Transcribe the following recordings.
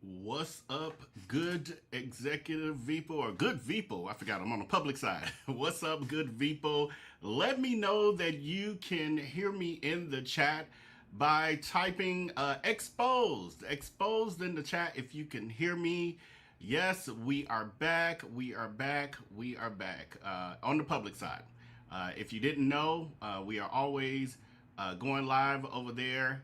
What's up, good executive Veeple or good Veeple? I forgot I'm on the public side. What's up, good Veeple? Let me know that you can hear me in the chat by typing exposed. Exposed in the chat if you can hear me. Yes, we are back. We are back. We are back on the public side. If you didn't know, we are always going live over there.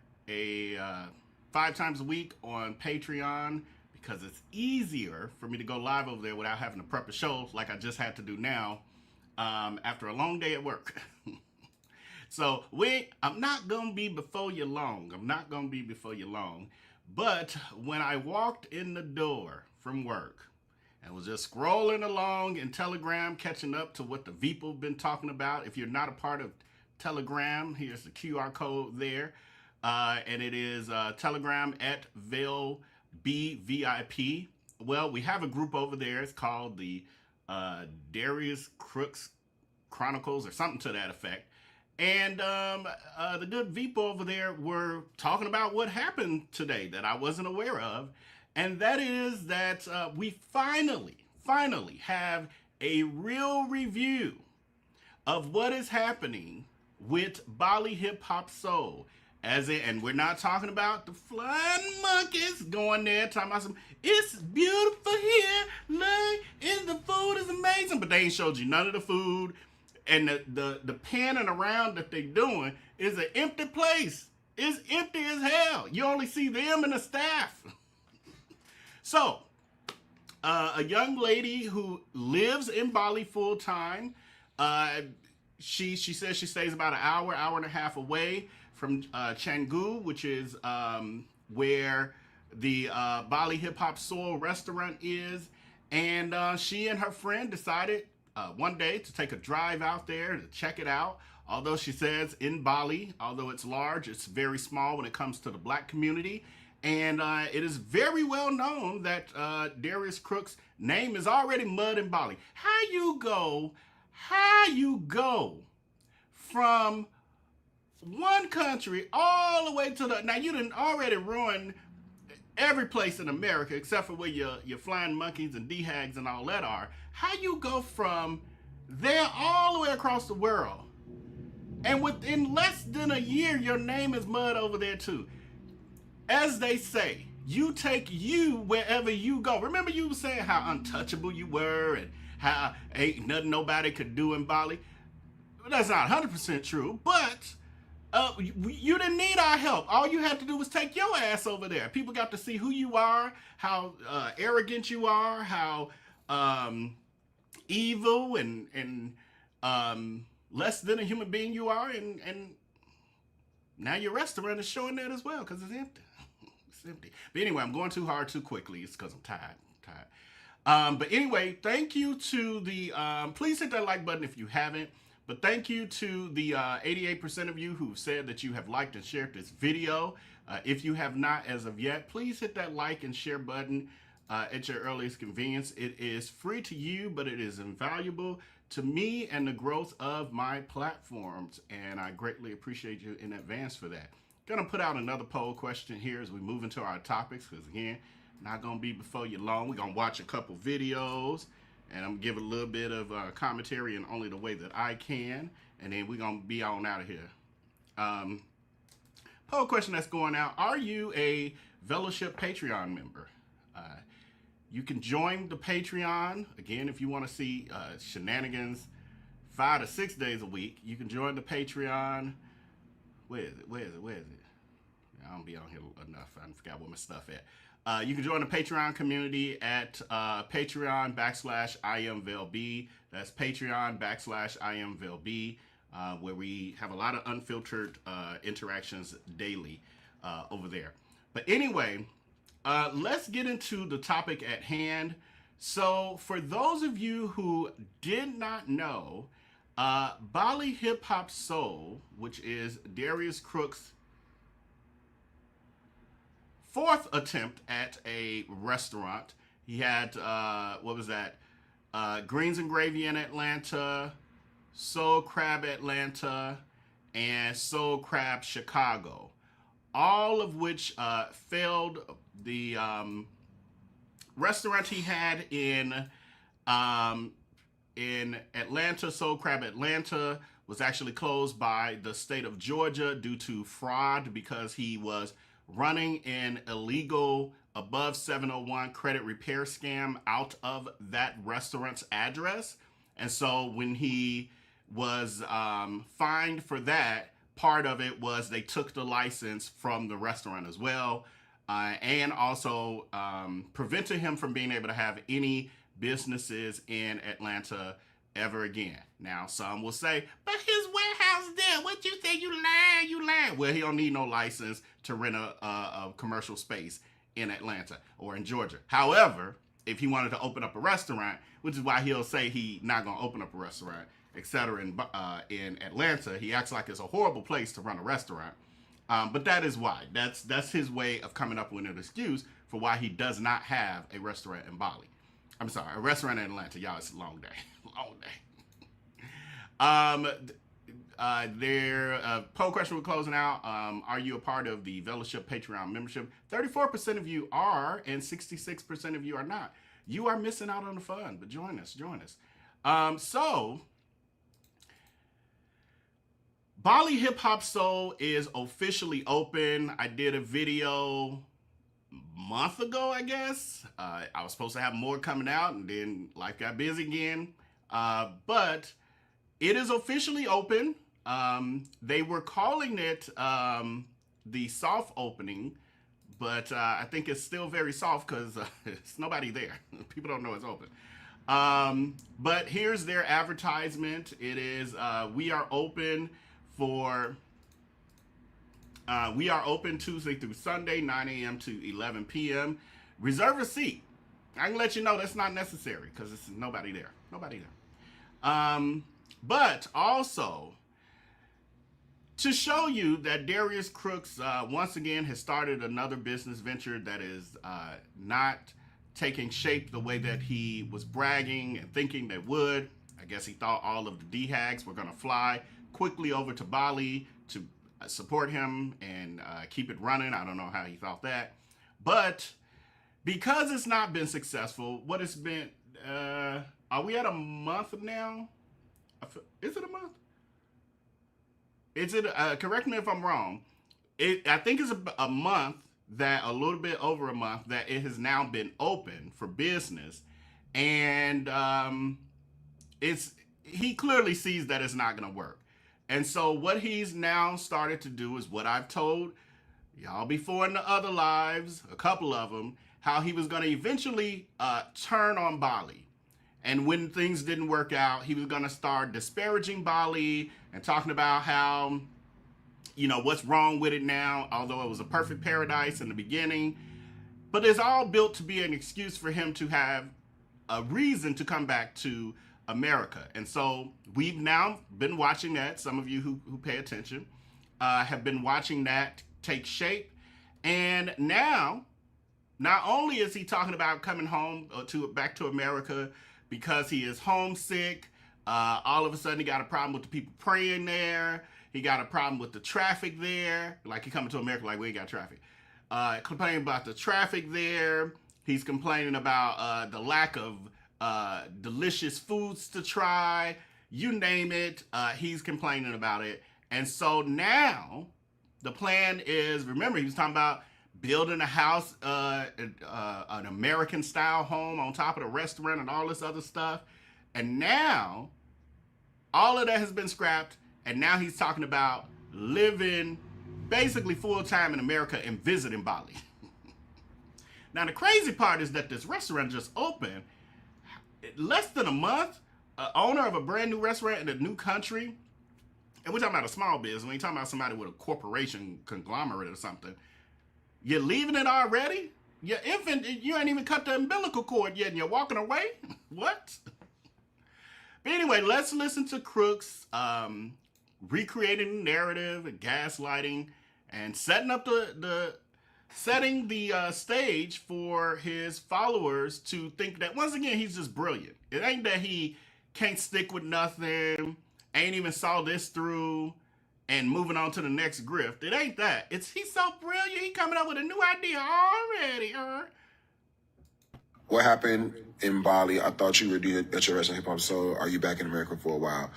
5 times a week on Patreon because it's easier for me to go live over there without having to prep a show like I just had to do now after a long day at work. So I'm not gonna be before you long. I'm not gonna be before you long. But when I walked in the door from work and was just scrolling along in Telegram, catching up to what the Veeple have been talking about. If you're not a part of Telegram, here's the QR code there. And it is Telegram at Vell BVIP. Well, we have a group over there. It's called the Darius Crooks Chronicles or something to that effect. And the good Veeple over there were talking about what happened today that I wasn't aware of. And that is that we finally have a real review of what is happening with Bali Hip Hop Soul. And we're not talking about the flying monkeys going there talking about it's beautiful here, look, and the food is amazing, but they ain't showed you none of the food, and the panning around that they doing is an empty place. It's empty as hell. You only see them and the staff. So, a young lady who lives in Bali full time, she says she stays about an hour and a half away from Canggu, which is where the Bali Hip Hop Soul restaurant is. And she and her friend decided one day to take a drive out there to check it out. Although she says in Bali, although it's large, it's very small when it comes to the black community. And it is very well known that Darius Crooks' name is already mud in Bali. How you go from one country all the way to the... Now, you done already ruined every place in America except for where your flying monkeys and DHAGs and all that are. How you go from there all the way across the world, and within less than a year, your name is mud over there too. As they say, you take you wherever you go. Remember you were saying how untouchable you were and how ain't nothing nobody could do in Bali? That's not 100% true, but you didn't need our help. All you had to do was take your ass over there. People got to see who you are, how arrogant you are, how evil and less than a human being you are, and now your restaurant is showing that as well because it's empty. It's empty. But anyway, I'm going too hard too quickly. It's because I'm tired. But anyway, thank you to the... please hit that like button if you haven't. But thank you to the 88% of you who've said that you have liked and shared this video. If you have not as of yet, please hit that like and share button at your earliest convenience. It is free to you, but it is invaluable to me and the growth of my platforms. And I greatly appreciate you in advance for that. Gonna put out another poll question here as we move into our topics, because again, not gonna be before you long. We're gonna watch a couple videos, and I'm gonna give a little bit of commentary in only the way that I can, and then we're gonna be on out of here. Poll question that's going out: are you a Fellowship Patreon member? You can join the Patreon again if you want to see shenanigans 5 to 6 days a week. You can join the Patreon. Where is it? I don't be on here enough. I forgot where my stuff at. You can join the Patreon community at Patreon.com/IamVellB. That's Patreon.com/IamVellB, where we have a lot of unfiltered interactions daily over there. But anyway, let's get into the topic at hand. So for those of you who did not know, Bali Hip Hop Soul, which is Darius Crooks' fourth attempt at a restaurant. He had, Greens and Gravy in Atlanta, Soul Crab Atlanta, and Soul Crab Chicago. All of which failed the restaurant he had in Atlanta, Soul Crab Atlanta, was actually closed by the state of Georgia due to fraud because he was running an illegal above 701 credit repair scam out of that restaurant's address. And so when he was fined for that, part of it was they took the license from the restaurant as well, and also prevented him from being able to have any businesses in Atlanta ever again. Now, some will say, but his warehouse there, what you say, you lying. Well, he don't need no license to rent a commercial space in Atlanta or in Georgia. However, if he wanted to open up a restaurant, which is why he'll say he not gonna open up a restaurant, etc. in Atlanta, he acts like it's a horrible place to run a restaurant. But that is why. That's his way of coming up with an excuse for why he does not have a restaurant in Bali. I'm sorry, a restaurant in Atlanta. Y'all, it's a long day. Long day. Their poll question we're closing out. Are you a part of the Fellowship Patreon membership? 34% of you are, and 66% of you are not. You are missing out on the fun, but join us. So, Bali Hip Hop Soul is officially open. I did a video month ago, I guess. I was supposed to have more coming out, and then life got busy again. But it is officially open. They were calling it the soft opening, but I think it's still very soft because there's nobody there. People don't know it's open. But here's their advertisement. It is, we are open Tuesday through Sunday, 9 a.m. to 11 p.m. Reserve a seat. I can let you know that's not necessary because there's nobody there. But also, to show you that Darius Crooks, once again, has started another business venture that is not taking shape the way that he was bragging and thinking they would. I guess he thought all of the DHAGs were going to fly quickly over to Bali to support him and keep it running. I don't know how he thought that. But because it's not been successful, what it's been, are we at a month now? Is it a month? Is it, correct me if I'm wrong. I think it's a month, that a little bit over a month, that it has now been open for business. And he clearly sees that it's not going to work. And so what he's now started to do is what I've told y'all before in the other lives, a couple of them, how he was going to eventually turn on Bali. And when things didn't work out, he was going to start disparaging Bali and talking about how, you know, what's wrong with it now, although it was a perfect paradise in the beginning. But it's all built to be an excuse for him to have a reason to come back to America. And so we've now been watching that. Some of you who pay attention have been watching that take shape. And now, not only is he talking about coming home back to America because he is homesick, all of a sudden he got a problem with the people praying there. He got a problem with the traffic there. Like, he coming to America like, we ain't got traffic. Complaining about the traffic there. He's complaining about the lack of delicious foods to try. You name it, he's complaining about it. And so now the plan is, remember, he was talking about building a house, an American style home on top of the restaurant and all this other stuff. And now all of that has been scrapped. And now he's talking about living basically full-time in America and visiting Bali. Now, the crazy part is that this restaurant just opened less than a month. Owner of a brand new restaurant in a new country. And we're talking about a small business. When you're talking about somebody with a corporation conglomerate or something, you're leaving it already? Your infant, you ain't even cut the umbilical cord yet and you're walking away? What? But anyway, let's listen to Crooks recreating the narrative and gaslighting and setting up the stage for his followers to think that, once again, he's just brilliant. It ain't that he can't stick with nothing, ain't even saw this through, and moving on to the next grift. It ain't that. He's so brilliant, he coming up with a new idea already. What happened in Bali? I thought you were doing at your restaurant hip hop. So are you back in America for a while?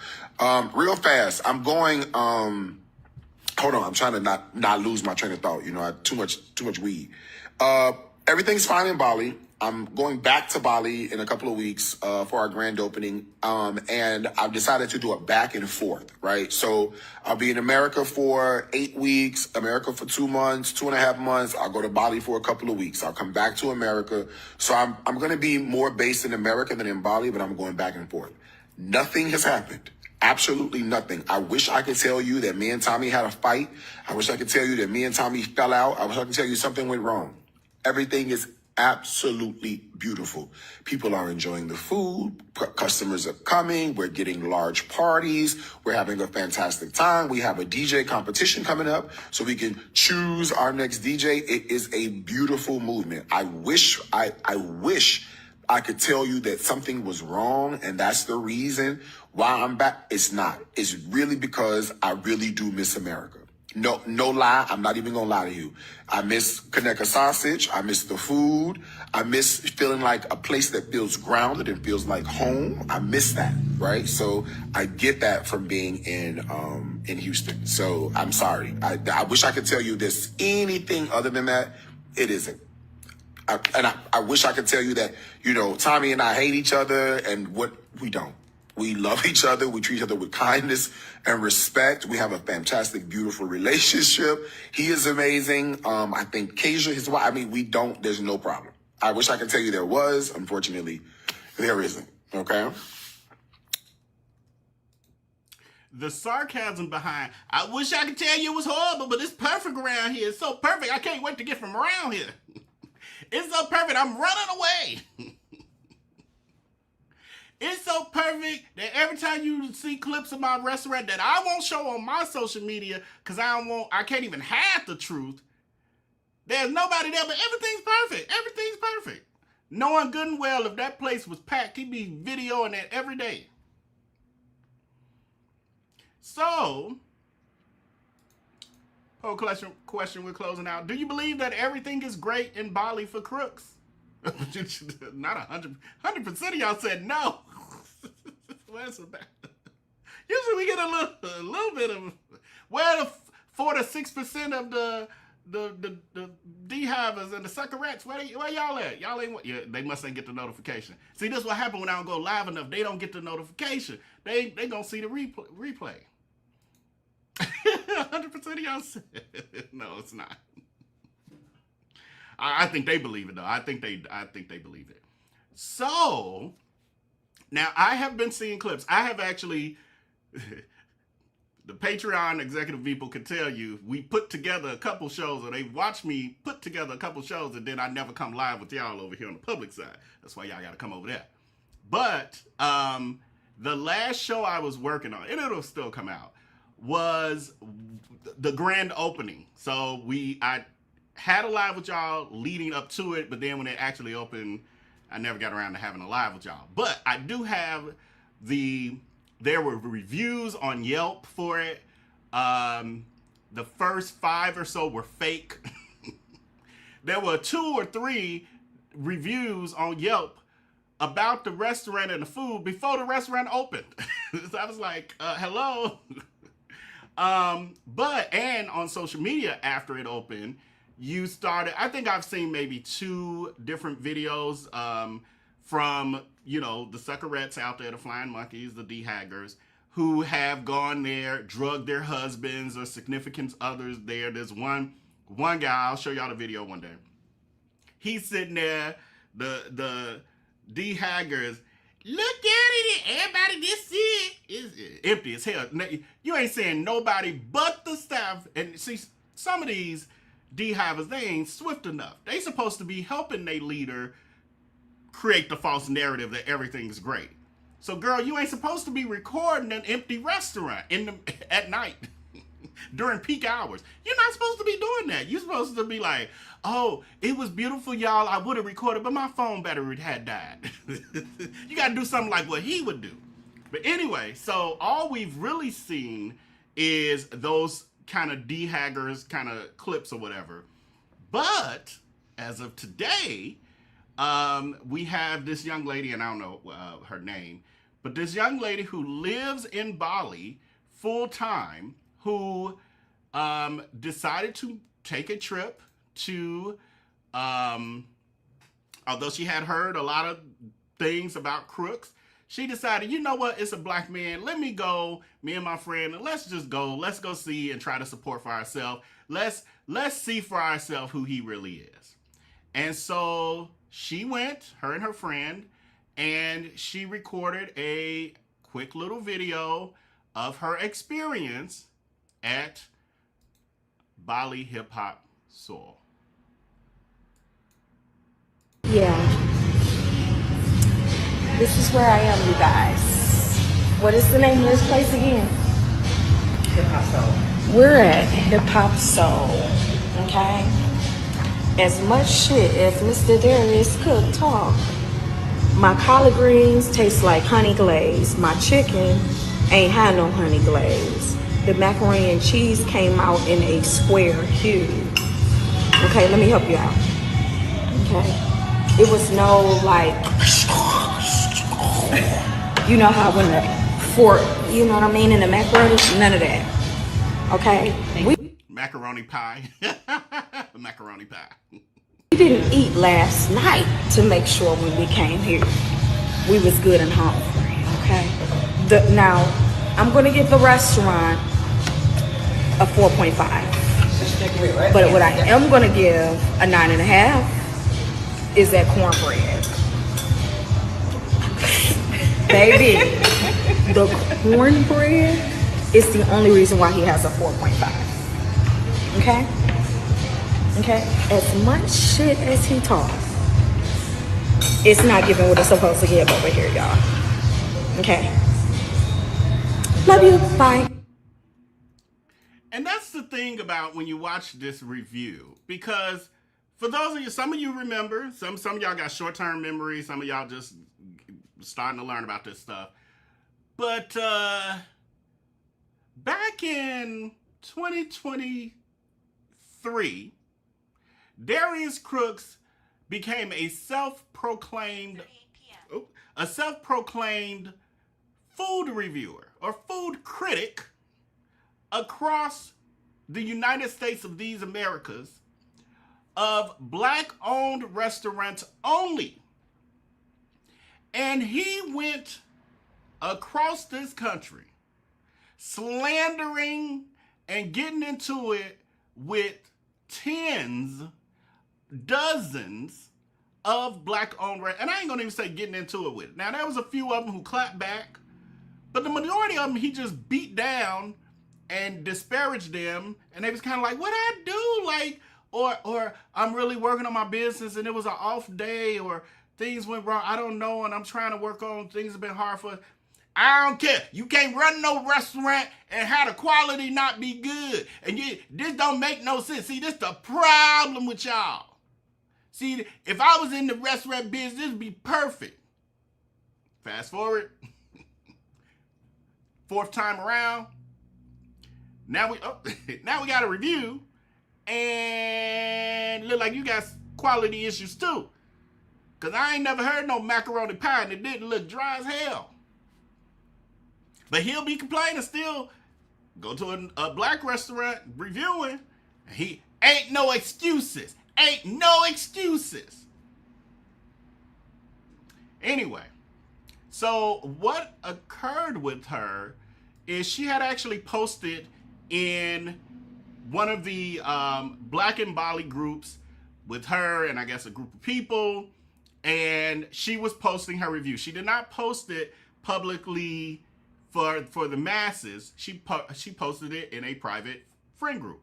Real fast. I'm going. Hold on. I'm trying to not lose my train of thought. You know, I had too much weed. Everything's fine in Bali. I'm going back to Bali in a couple of weeks for our grand opening. And I've decided to do a back and forth, right? So I'll be in America for 8 weeks, America for 2 months, 2.5 months. I'll go to Bali for a couple of weeks. I'll come back to America. So I'm going to be more based in America than in Bali, but I'm going back and forth. Nothing has happened. Absolutely nothing. I wish I could tell you that me and Tommy had a fight. I wish I could tell you that me and Tommy fell out. I wish I could tell you something went wrong. Everything is absolutely beautiful. People are enjoying the food. Customers are coming. We're getting large parties. We're having a fantastic time. We have a DJ competition coming up so we can choose our next DJ. It is a beautiful movement. I wish I could tell you that something was wrong and that's the reason why I'm back. It's not. It's really because I really do miss America. No lie. I'm not even gonna lie to you. I miss Kaneka sausage. I miss the food. I miss feeling like a place that feels grounded and feels like home. I miss that, right? So I get that from being in Houston. So I'm sorry. I wish I could tell you there's anything other than that. It isn't. I wish I could tell you that, you know, Tommy and I hate each other and what we don't. We love each other. We treat each other with kindness and respect. We have a fantastic, beautiful relationship. He is amazing. I think Kasia, his wife, there's no problem. I wish I could tell you there was. Unfortunately, there isn't. Okay? The sarcasm behind, I wish I could tell you it was horrible, but it's perfect around here. It's so perfect. I can't wait to get from around here. It's so perfect. I'm running away. It's so perfect that every time you see clips of my restaurant that I won't show on my social media because I can't even have the truth. There's nobody there, but everything's perfect. Everything's perfect. Knowing good and well, if that place was packed, he'd be videoing that every day. So, whole question we're closing out. Do you believe that everything is great in Bali for Crooks? Not 100% of y'all said no. Usually we get a little bit of, well, 4 to 6% of the D-hivers and the suckerettes. Where y'all at? Y'all ain't. Yeah, they must ain't get the notification. See, this is what happened when I don't go live enough. They don't get the notification. They gonna see the replay. 100% of y'all said no. It's not. I think they believe it though. I think they believe it. So now I have been seeing clips. I have actually, the Patreon executive people can tell you, we put together a couple shows, or they watch me put together a couple shows, and then I never come live with y'all over here on the public side. That's why y'all got to come over there. But the last show I was working on, and it'll still come out, was the grand opening. So I had a live with y'all leading up to it, but then when it actually opened, I never got around to having a live with y'all. But I do have there were reviews on Yelp for it. The first 5 or so were fake. There were 2 or 3 reviews on Yelp about the restaurant and the food before the restaurant opened. So I was like, hello. And on social media after it opened, you started, I think I've seen maybe 2 different videos from, you know, the suckerettes out there, the flying monkeys, the dehaggers, who have gone there, drugged their husbands or significant others there. There's one guy, I'll show y'all the video one day. He's sitting there, the dehaggers, look at it, everybody just see it. It's empty as hell. You ain't saying nobody but the staff. And see, some of these D-hivers, they ain't swift enough. They supposed to be helping their leader create the false narrative that everything's great. So girl, you ain't supposed to be recording an empty restaurant at night during peak hours. You're not supposed to be doing that. You're supposed to be like, oh, it was beautiful, y'all. I would have recorded, but my phone battery had died. You got to do something like what he would do. But anyway, so all we've really seen is those kind of dehaggers kind of clips or whatever. But as of today, we have this young lady, and I don't know her name, but this young lady who lives in Bali full time, who decided to take a trip to, although she had heard a lot of things about Crooks, she decided, you know what, it's a black man. Let me go, me and my friend, and let's just go. Let's go see and try to support for ourselves. Let's see for ourselves who he really is. And so she went, her and her friend, and she recorded a quick little video of her experience at Bali Hip Hop Soul. Yeah. This is where I am, you guys. What is the name of this place again? Hip Hop Soul. We're at Hip Hop Soul, okay? As much shit as Mr. Darius Cook talk, my collard greens taste like honey glaze. My chicken ain't had no honey glaze. The macaroni and cheese came out in a square cube. Okay, let me help you out. Okay. It was no like, you know how when the fork, you know what I mean, in the macaroni, none of that. Okay? Macaroni pie. Macaroni pie. We didn't eat last night to make sure when we came here we was good and hungry, okay? Now, I'm going to give the restaurant a 4.5. But what I am going to give a 9.5 is that cornbread. Baby, the cornbread is the only reason why he has a 4.5. Okay? Okay? As much shit as he talks, it's not giving what it's supposed to give over here, y'all. Okay? Love you. Bye. And that's the thing about when you watch this review, because for those of you, some of you remember, some of y'all got short-term memory, some of y'all just starting to learn about this stuff. But back in 2023, Darius Crooks became a self-proclaimed food reviewer or food critic across the United States of these Americas of black-owned restaurants only. And he went across this country slandering and getting into it with dozens of black-owned restaurants. And I ain't gonna even say getting into it with. Now, there was a few of them who clapped back, but the majority of them he just beat down and disparaged them, and they was kind of like, what I do? Like, or I'm really working on my business and it was an off day, or things went wrong, I don't know, and I'm trying to work on, things have been hard for, I don't care. You can't run no restaurant and have the quality not be good. And this don't make no sense. See, this the problem with y'all. See, if I was in the restaurant business, this would be perfect. Fast forward. Fourth time around. Now we got a review, and look like you got quality issues too. Cause I ain't never heard no macaroni pie and it didn't look dry as hell. But he'll be complaining still. Go to a black restaurant reviewing, and he ain't no excuses. Ain't no excuses. Anyway, so what occurred with her is she had actually posted in one of the Black in Bali groups with her and I guess a group of people, and she was posting her review. She did not post it publicly for the masses. She posted it in a private friend group.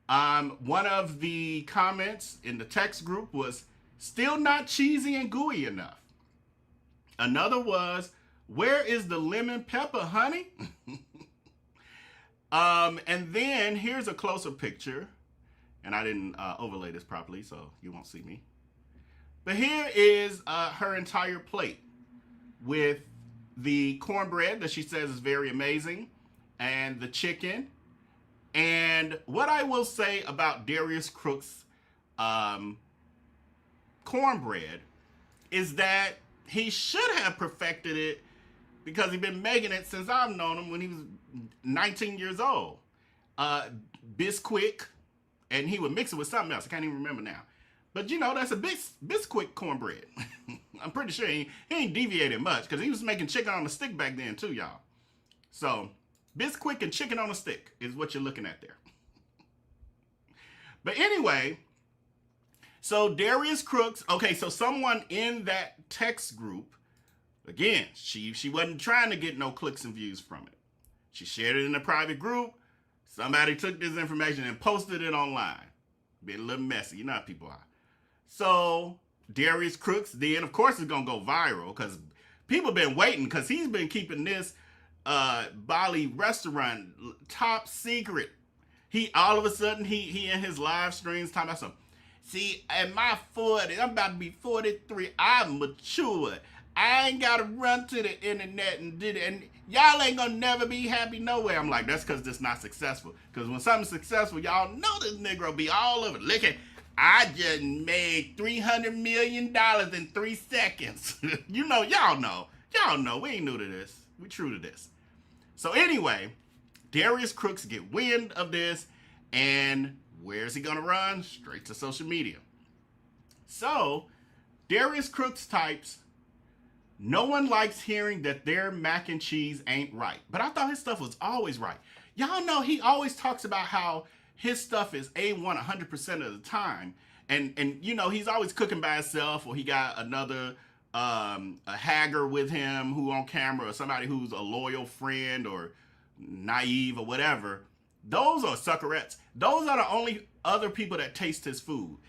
One of the comments in the text group was, still not cheesy and gooey enough. Another was, where is the lemon pepper, honey? And then here's a closer picture, and I didn't overlay this properly, so you won't see me. But here is her entire plate with the cornbread that she says is very amazing, and the chicken. And what I will say about Darius Crooks' cornbread is that he should have perfected it because he's been making it since I've known him when he was 19 years old. Bisquick, and he would mix it with something else. I can't even remember now. But you know, that's a Bisquick cornbread. I'm pretty sure he ain't deviated much because he was making chicken on a stick back then too, y'all. So Bisquick and chicken on a stick is what you're looking at there. But anyway, so Darius Crooks, okay, so someone in that text group, again, she wasn't trying to get no clicks and views from it. She shared it in a private group. Somebody took this information and posted it online. Been a little messy, you know how people are. So Darius Crooks then, of course, is going to go viral because people been waiting because he's been keeping this Bali restaurant top secret. He all of a sudden he in his live streams talking about some. See, at my 40, I'm about to be 43. I'm matured. I ain't gotta run to the internet and do it, and y'all ain't gonna never be happy nowhere. I'm like, that's because this not successful. Because when something's successful, y'all know this nigga be all over. Look at, I just made $300 million in 3 seconds. You know, y'all know. We ain't new to this. We true to this. So anyway, Darius Crooks get wind of this, and where's he gonna run? Straight to social media. So Darius Crooks types, no one likes hearing that their mac and cheese ain't right. But I thought his stuff was always right. Y'all know he always talks about how his stuff is A1 100% of the time. And you know, he's always cooking by himself, or he got another a hagger with him who on camera, or somebody who's a loyal friend or naive or whatever. Those are suckerettes. Those are the only other people that taste his food.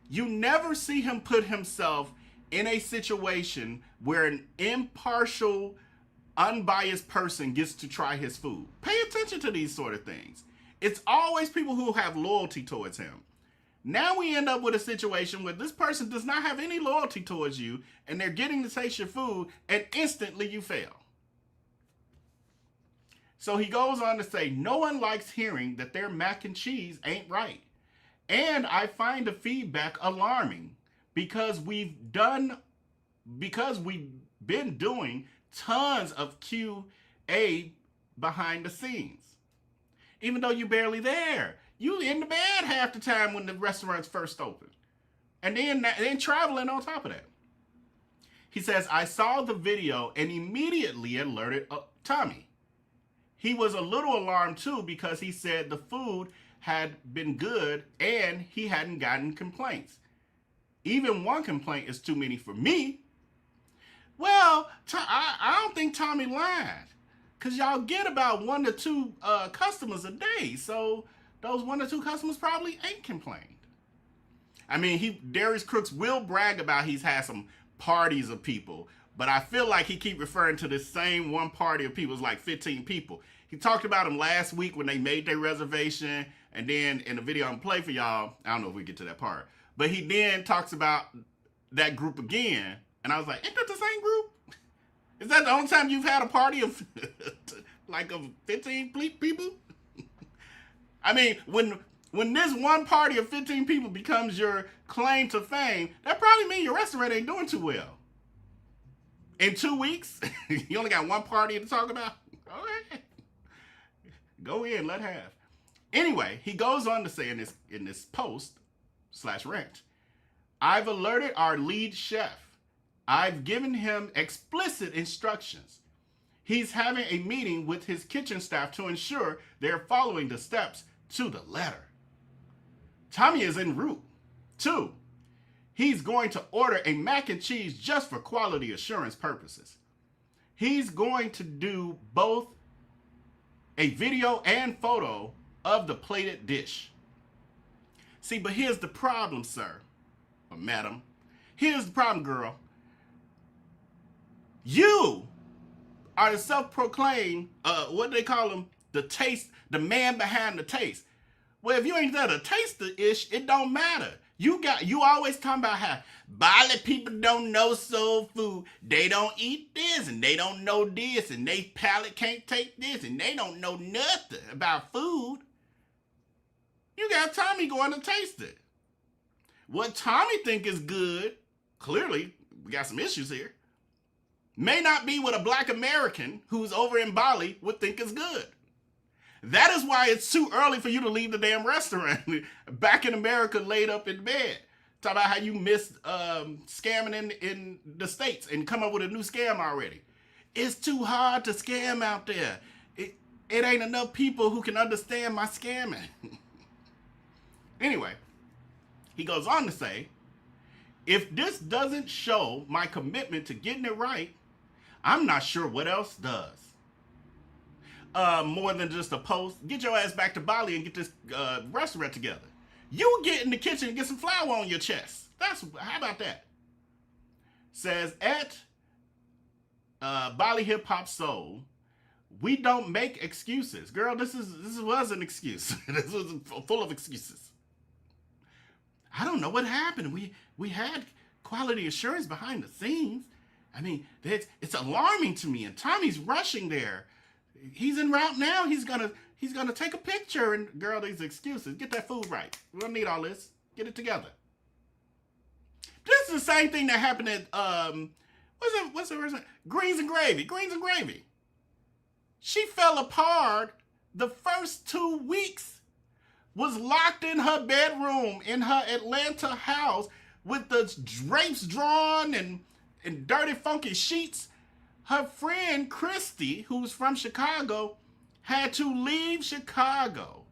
You never see him put himself in a situation where an impartial, unbiased person gets to try his food. Pay attention to these sort of things. It's always people who have loyalty towards him. Now we end up with a situation where this person does not have any loyalty towards you, and they're getting to taste your food, and instantly you fail. So he goes on to say, no one likes hearing that their mac and cheese ain't right. And I find the feedback alarming because we've been doing tons of QA behind the scenes. Even though you're barely there. You in the bed half the time when the restaurants first open. And then traveling on top of that. He says, I saw the video and immediately alerted Tommy. He was a little alarmed too because he said the food had been good and he hadn't gotten complaints. Even one complaint is too many for me. Well, I don't think Tommy lied. Because y'all get about 1 to 2 customers a day. So those 1 to 2 customers probably ain't complained. I mean, Darius Crooks will brag about he's had some parties of people. But I feel like he keep referring to this same one party of people. It's like 15 people. He talked about them last week when they made their reservation. And then in the video I'm going to play for y'all, I don't know if we get to that part. But he then talks about that group again. And I was like, ain't that the same group? Is that the only time you've had a party of like of 15 people? I mean, when this one party of 15 people becomes your claim to fame, that probably means your restaurant ain't doing too well. In 2 weeks, you only got one party to talk about? Okay. Go in, let have. Anyway, he goes on to say in this post/rant, I've alerted our lead chef. I've given him explicit instructions. He's having a meeting with his kitchen staff to ensure they're following the steps to the letter. Tommy is en route. 2, he's going to order a mac and cheese just for quality assurance purposes. He's going to do both a video and photo of the plated dish. See, but here's the problem, sir, or madam. Here's the problem, girl. You are the self-proclaimed, what do they call them? The man behind the taste. Well, if you ain't there to taste the ish, it don't matter. You always talking about how Bali people don't know soul food. They don't eat this and they don't know this and they palate can't take this and they don't know nothing about food. You got Tommy going to taste it. What Tommy think is good clearly we got some issues here. May not be what a black American who's over in Bali would think is good. That is why it's too early for you to leave the damn restaurant. Back in America, laid up in bed. Talk about how you missed scamming in the States and come up with a new scam already. It's too hard to scam out there. It ain't enough people who can understand my scamming. Anyway, he goes on to say, if this doesn't show my commitment to getting it right, I'm not sure what else does. More than just a post, get your ass back to Bali and get this restaurant together. You get in the kitchen and get some flour on your chest. How about that? Says at Bali Hip Hop Soul, we don't make excuses. Girl, this was an excuse. This was full of excuses. I don't know what happened. We had quality assurance behind the scenes. I mean, it's alarming to me. And Tommy's rushing there. He's en route now. He's gonna take a picture. And girl, these excuses. Get that food right. We don't need all this. Get it together. This is the same thing that happened at what's the restaurant? Greens and Gravy. She fell apart the first 2 weeks. Was locked in her bedroom in her Atlanta house with the drapes drawn and dirty, funky sheets. Her friend Christy, who's from Chicago, had to leave Chicago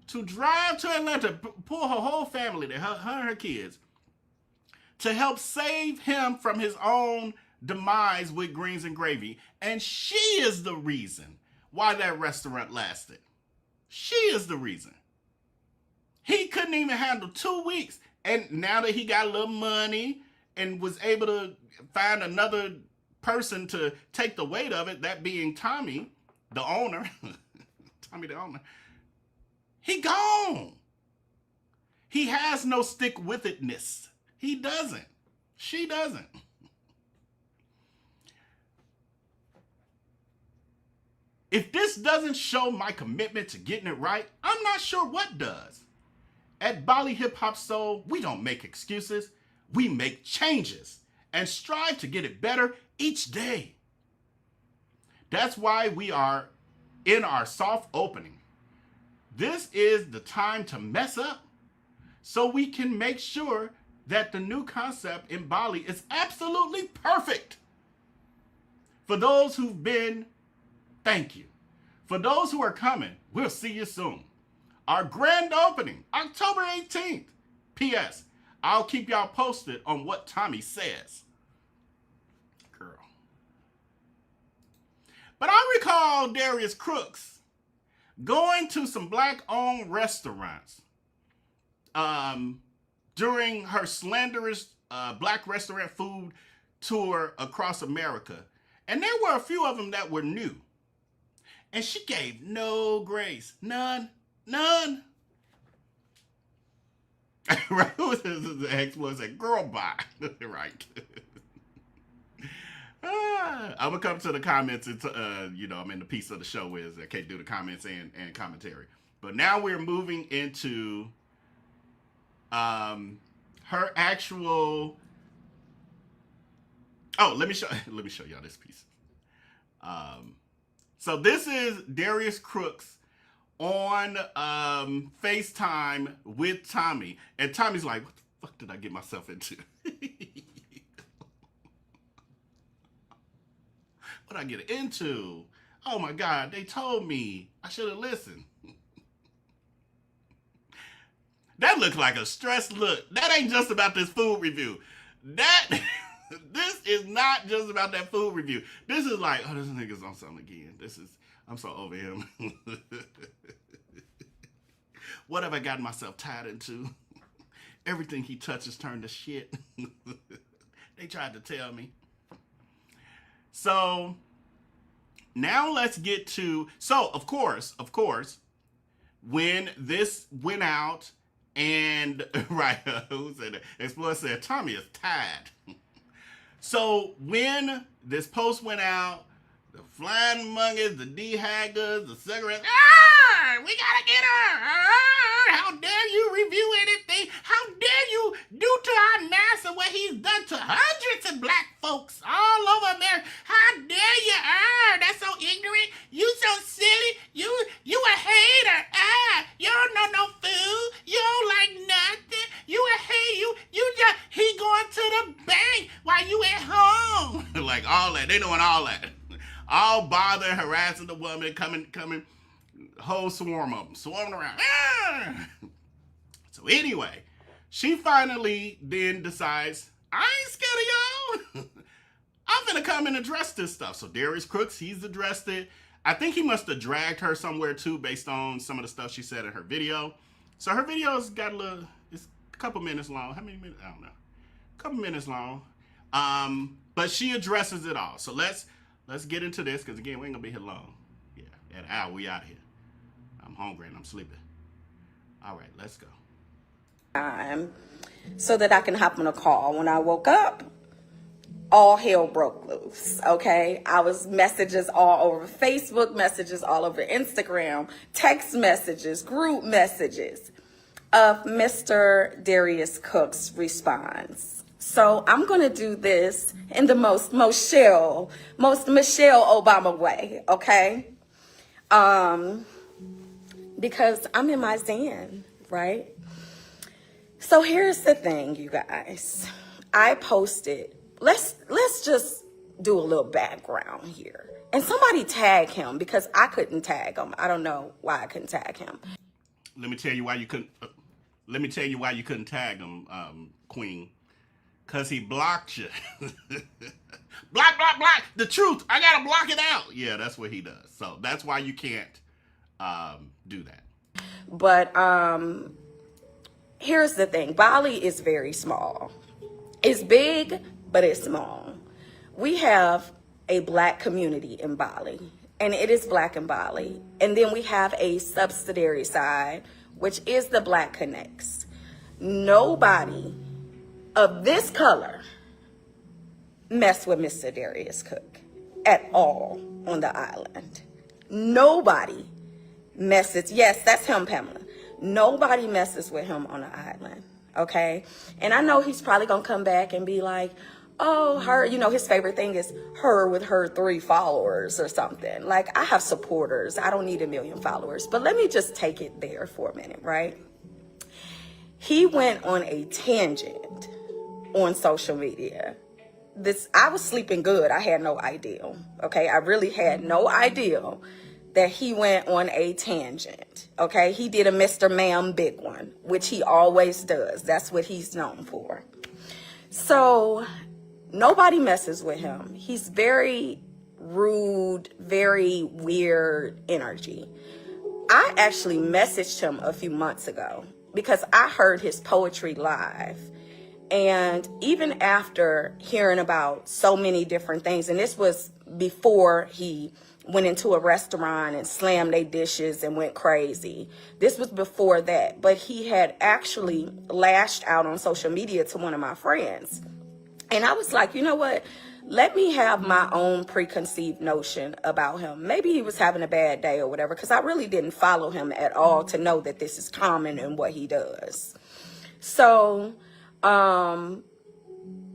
to drive to Atlanta, pull her whole family there, her and her kids, to help save him from his own demise with Greens and Gravy. And she is the reason why that restaurant lasted. She is the reason. He couldn't even handle 2 weeks. And now that he got a little money and was able to find another person to take the weight of it, that being Tommy, the owner, he gone. He has no stick-with-itness. He doesn't. She doesn't. If this doesn't show my commitment to getting it right, I'm not sure what does. At Bali Hip Hop Soul, we don't make excuses. We make changes and strive to get it better each day. That's why we are in our soft opening. This is the time to mess up so we can make sure that the new concept in Bali is absolutely perfect. For those who've been, thank you. For those who are coming, we'll see you soon. Our grand opening, October 18th. P.S. I'll keep y'all posted on what Tommy says. Girl. But I recall Darius Crooks going to some black-owned restaurants during her slanderous black restaurant food tour across America. And there were a few of them that were new. And she gave no grace. None. Right? The ex-boy said, girl, bye. Right. I'm going to come to the comments. It's, I'm in the piece of the show is I can't do the comments and commentary. But now we're moving into her actual... Oh, let me show y'all this piece. So this is Darius Crooks on FaceTime with Tommy. And Tommy's like, what the fuck did I get myself into? What did I get into? Oh my God, they told me. I should have listened. That looked like a stressed look. That ain't just about this food review. This is not just about that food review. This is like, oh, this nigga's on something again. I'm so over him. What have I gotten myself tied into? Everything he touches turned to shit. They tried to tell me. So now let's get to, of course, when this went out and, right, who said that? Explorer said, Tommy is tied. So when this post went out, the flying monkeys, the dehaggers, the cigarettes, we gotta get her. How dare you review anything? How dare you do to our NASA what what he's done to hundreds of black folks all over America. How dare you? That's so ignorant. You so silly. You a hater. You don't know no food. You don't like nothing. You a hater. You just, he going to the bank while you at home. Like all that. They doing all that. All bothering, harassing the woman, coming, whole swarm of them, swarming around. So anyway, she finally then decides, I ain't scared of y'all. I'm gonna come and address this stuff. So Darius Crooks, he's addressed it. I think he must have dragged her somewhere too, based on some of the stuff she said in her video. So her video's got it's a couple minutes long. How many minutes? I don't know. A couple minutes long. But she addresses it all. So let's get into this, because again, we ain't gonna be here long. Yeah, at an hour, we out of here. I'm hungry and I'm sleeping. All right, let's go. Time so that I can hop on a call. When I woke up, all hell broke loose, okay? I was messages all over Facebook, messages all over Instagram, text messages, group messages of Mr. Darius Crooks' response. So I'm going to do this in the most Michelle Obama way, okay? Because I'm in my zen, right? So here's the thing, you guys. I posted, let's just do a little background here. And somebody tag him, because I couldn't tag him. I don't know why I couldn't tag him. Let me tell you why you couldn't. Let me tell you why you couldn't tag him, Queen. Cause he blocked you. Block. The truth. I gotta block it out. Yeah, that's what he does. So that's why you can't do that. But here's the thing. Bali is very small. It's big, but it's small. We have a black community in Bali, and it is black in Bali. And then we have a subsidiary side, which is the Black Connects. Nobody of this color mess with Mr. Darius Cook at all on the island. Nobody messes. Yes, that's him, Pamela. Nobody messes with him on the island, okay? And I know he's probably gonna come back and be like, oh, her, you know, his favorite thing is her with her 3 followers or something. Like, I have supporters. I don't need 1 million followers. But let me just take it there for a minute, right? He went on a tangent on social media. I was sleeping good. I had no idea, okay? I really had no idea that he went on a tangent, okay? He did a Mr. Ma'am big one, which he always does. That's what he's known for. So nobody messes with him. He's very rude, very weird energy. I actually messaged him a few months ago because I heard his poetry live. And even after hearing about so many different things, and this was before he went into a restaurant and slammed their dishes and went crazy. This was before that. But he had actually lashed out on social media to one of my friends. And I was like, you know what? Let me have my own preconceived notion about him. Maybe he was having a bad day or whatever, because I really didn't follow him at all to know that this is common in what he does. So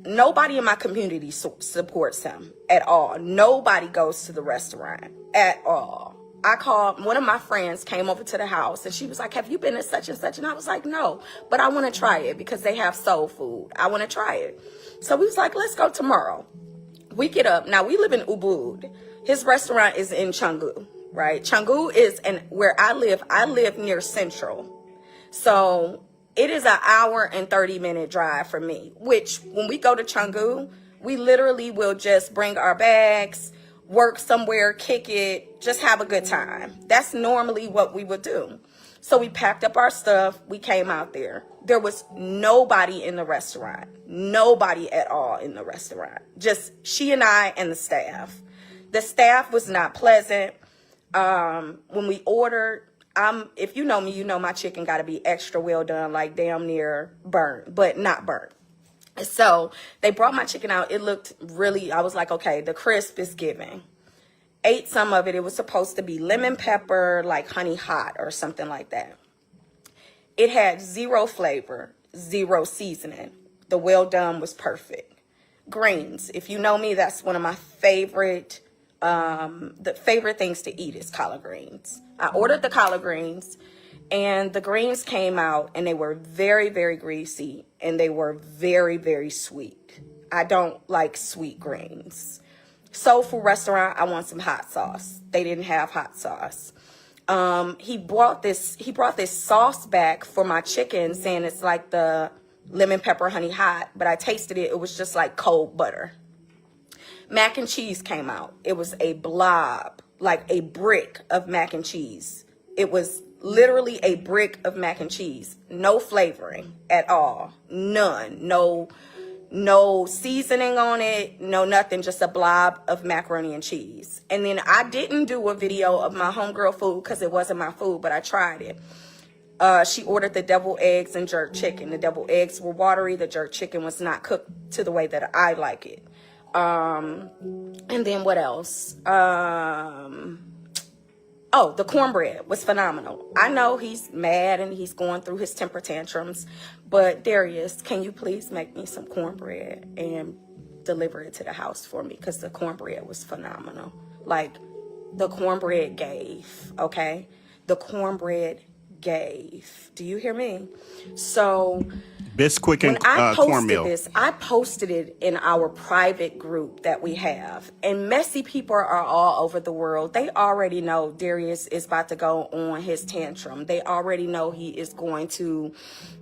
nobody in my community supports him at all. Nobody goes to the restaurant at all. I called, one of my friends came over to the house and she was like, have you been to such and such? And I was like, no, but I want to try it because they have soul food. I want to try it. So we was like, let's go tomorrow. We get up. Now we live in Ubud. His restaurant is in Canggu, right? Canggu is, and where I live near Central. So it is an hour and 30-minute drive for me, which when we go to Canggu, we literally will just bring our bags, work somewhere, kick it, just have a good time. That's normally what we would do. So we packed up our stuff. We came out there. There was nobody in the restaurant. Nobody at all in the restaurant. Just she and I and the staff. The staff was not pleasant. When we ordered, if you know me, you know my chicken got to be extra well done, like damn near burnt, but not burnt. So they brought my chicken out. It looked really, I was like, okay, the crisp is giving. Ate some of it. It was supposed to be lemon pepper, like honey hot or something like that. It had zero flavor, zero seasoning. The well done was perfect. Greens. If you know me, that's one of my favorite, the favorite things to eat is collard greens. I ordered the collard greens and the greens came out and they were very, very greasy and they were very, very sweet. I don't like sweet greens. Soul Food Restaurant, I want some hot sauce. They didn't have hot sauce. He brought this sauce back for my chicken saying it's like the lemon pepper honey hot, but I tasted it. It was just like cold butter. Mac and cheese came out. It was a blob, like a brick of mac and cheese. It was literally a brick of mac and cheese. No flavoring at all. None. No seasoning on it, no nothing, just a blob of macaroni and cheese. And then I didn't do a video of my homegirl food because it wasn't my food, but I tried it. She ordered the deviled eggs and jerk chicken. The deviled eggs were watery. The jerk chicken was not cooked to the way that I like it. And then what else? Oh, the cornbread was phenomenal. I know he's mad and he's going through his temper tantrums, but Darius, can you please make me some cornbread and deliver it to the house for me? Because the cornbread was phenomenal. Like, the cornbread gave, okay? The cornbread gave. Do you hear me? So Bisquick and when I posted cornmeal. this, I posted it in our private group that we have. And messy people are all over the world. They already know Darius is about to go on his tantrum. They already know he is going to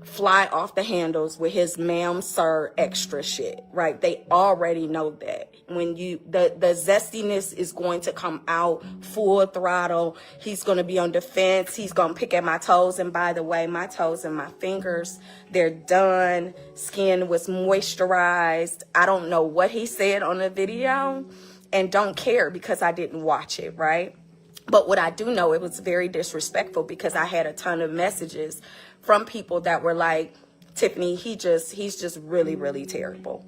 fly off the handles with his ma'am, sir, extra shit, right? They already know that. When the zestiness is going to come out full throttle. He's going to be on defense. He's going to pick at my toes. And by the way, my toes and my fingers, they're done. Skin was moisturized. I don't know what he said on the video and don't care because I didn't watch it, right? But what I do know, it was very disrespectful because I had a ton of messages from people that were like, Tiffany, he's just really, really terrible.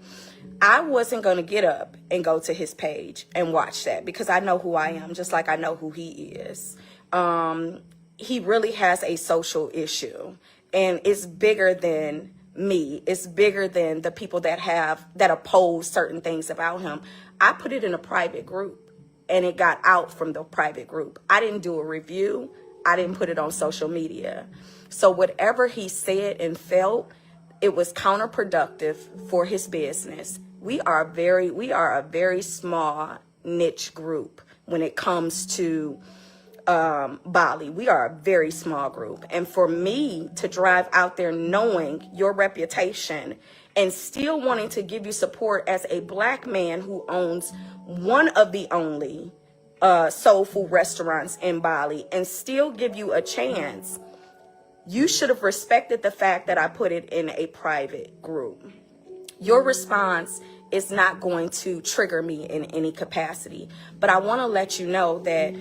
I wasn't going to get up and go to his page and watch that because I know who I am, just like I know who he is. He really has a social issue and it's bigger than me. It's bigger than the people that oppose certain things about him. I put it in a private group and it got out from the private group. I didn't do a review. I didn't put it on social media. So whatever he said and felt, it was counterproductive for his business. We are a very small niche group when it comes to Bali. We are a very small group. And for me to drive out there knowing your reputation and still wanting to give you support as a black man who owns one of the only soul food restaurants in Bali and still give you a chance, you should have respected the fact that I put it in a private group. Your response is not going to trigger me in any capacity. But I want to let you know that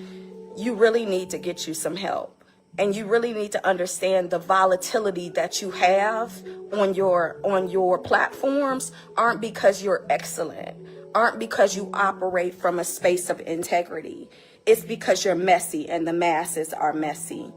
you really need to get you some help. And you really need to understand the volatility that you have on your platforms aren't because you're excellent, aren't because you operate from a space of integrity. It's because you're messy and the masses are messy.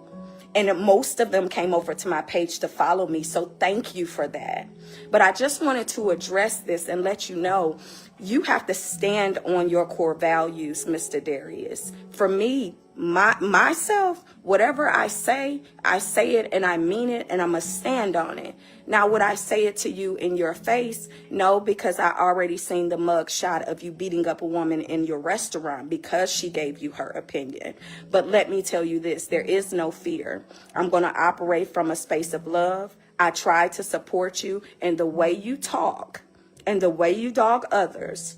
And most of them came over to my page to follow me. So thank you for that. But I just wanted to address this and let you know, you have to stand on your core values, Mr. Darius. For me, myself, whatever I say it and I mean it and I'm going to stand on it. Now, would I say it to you in your face? No, because I already seen the mug shot of you beating up a woman in your restaurant because she gave you her opinion. But let me tell you this, there is no fear. I'm going to operate from a space of love. I try to support you in the way you talk and the way you dog others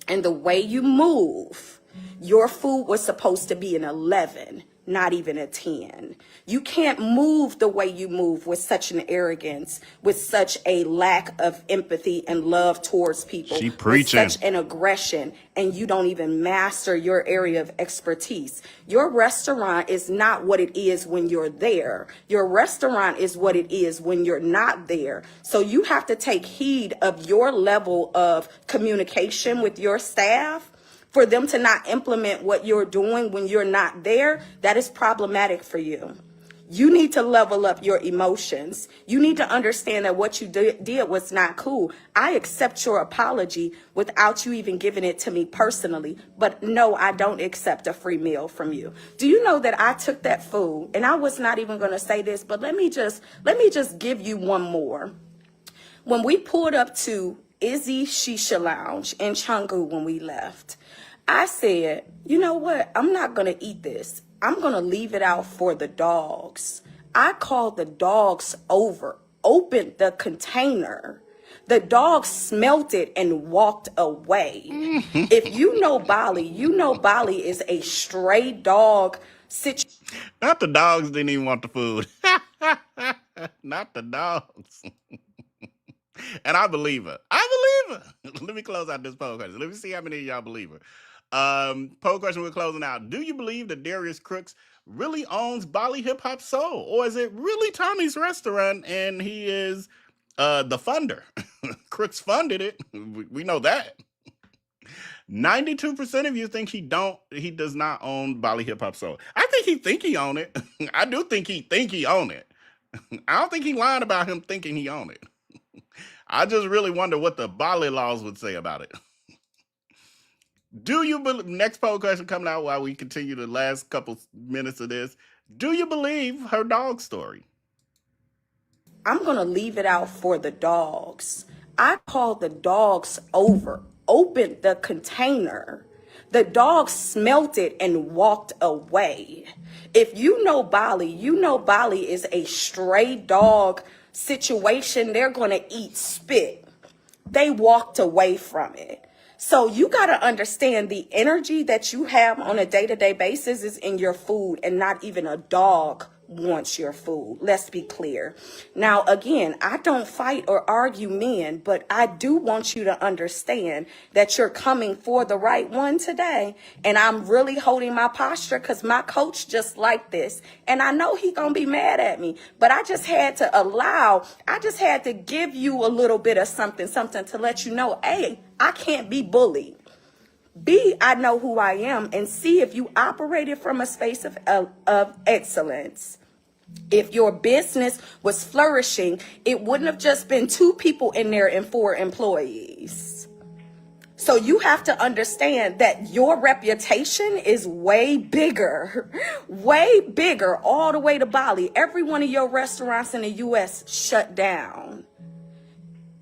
and the way you move. Your food was supposed to be an 11, not even a 10. You can't move the way you move with such an arrogance, with such a lack of empathy and love towards people. She preaching. With such an aggression, and you don't even master your area of expertise. Your restaurant is not what it is when you're there. Your restaurant is what it is when you're not there. So you have to take heed of your level of communication with your staff. For them to not implement what you're doing when you're not there, that is problematic for you. You need to level up your emotions. You need to understand that what you did was not cool. I accept your apology without you even giving it to me personally. But no, I don't accept a free meal from you. Do you know that I took that food, and I was not even going to say this, but let me just give you one more. When we pulled up to Izzy Shisha Lounge in Canggu when we left, I said, you know what? I'm not going to eat this. I'm going to leave it out for the dogs. I called the dogs over, opened the container. The dogs smelt it and walked away. If you know Bali, you know Bali is a stray dog situation. Not the dogs didn't even want the food. Not the dogs. And I believe her. I believe her. Let me close out this poll question. Let me see how many of y'all believe her. Poll question we're closing out. Do you believe that Darius Crooks really owns Bali Hip Hop Soul? Or is it really Tommy's restaurant and he is the funder? Crooks funded it. We know that. 92% of you think he does not own Bali Hip Hop Soul. I think he own it. I do think he own it. I don't think he lied about him thinking he own it. I just really wonder what the Bali laws would say about it. Do you believe, next poll question coming out while we continue the last couple minutes of this. Do you believe her dog story? I'm going to leave it out for the dogs. I called the dogs over, opened the container. The dogs smelt it and walked away. If you know Bali, you know Bali is a stray dog situation. They're going to eat spit. They walked away from it. So you got to understand the energy that you have on a day-to-day basis is in your food, and not even a dog wants your food. Let's be clear. Now, again, I don't fight or argue men, but I do want you to understand that you're coming for the right one today. And I'm really holding my posture because my coach just like this. And I know he gonna be mad at me, but I just had to give you a little bit of something to let you know, A, I can't be bullied. B, I know who I am. And C, if you operated from a space of excellence, if your business was flourishing, it wouldn't have just been 2 people in there and 4 employees. So you have to understand that your reputation is way bigger, all the way to Bali. Every one of your restaurants in the U.S. shut down.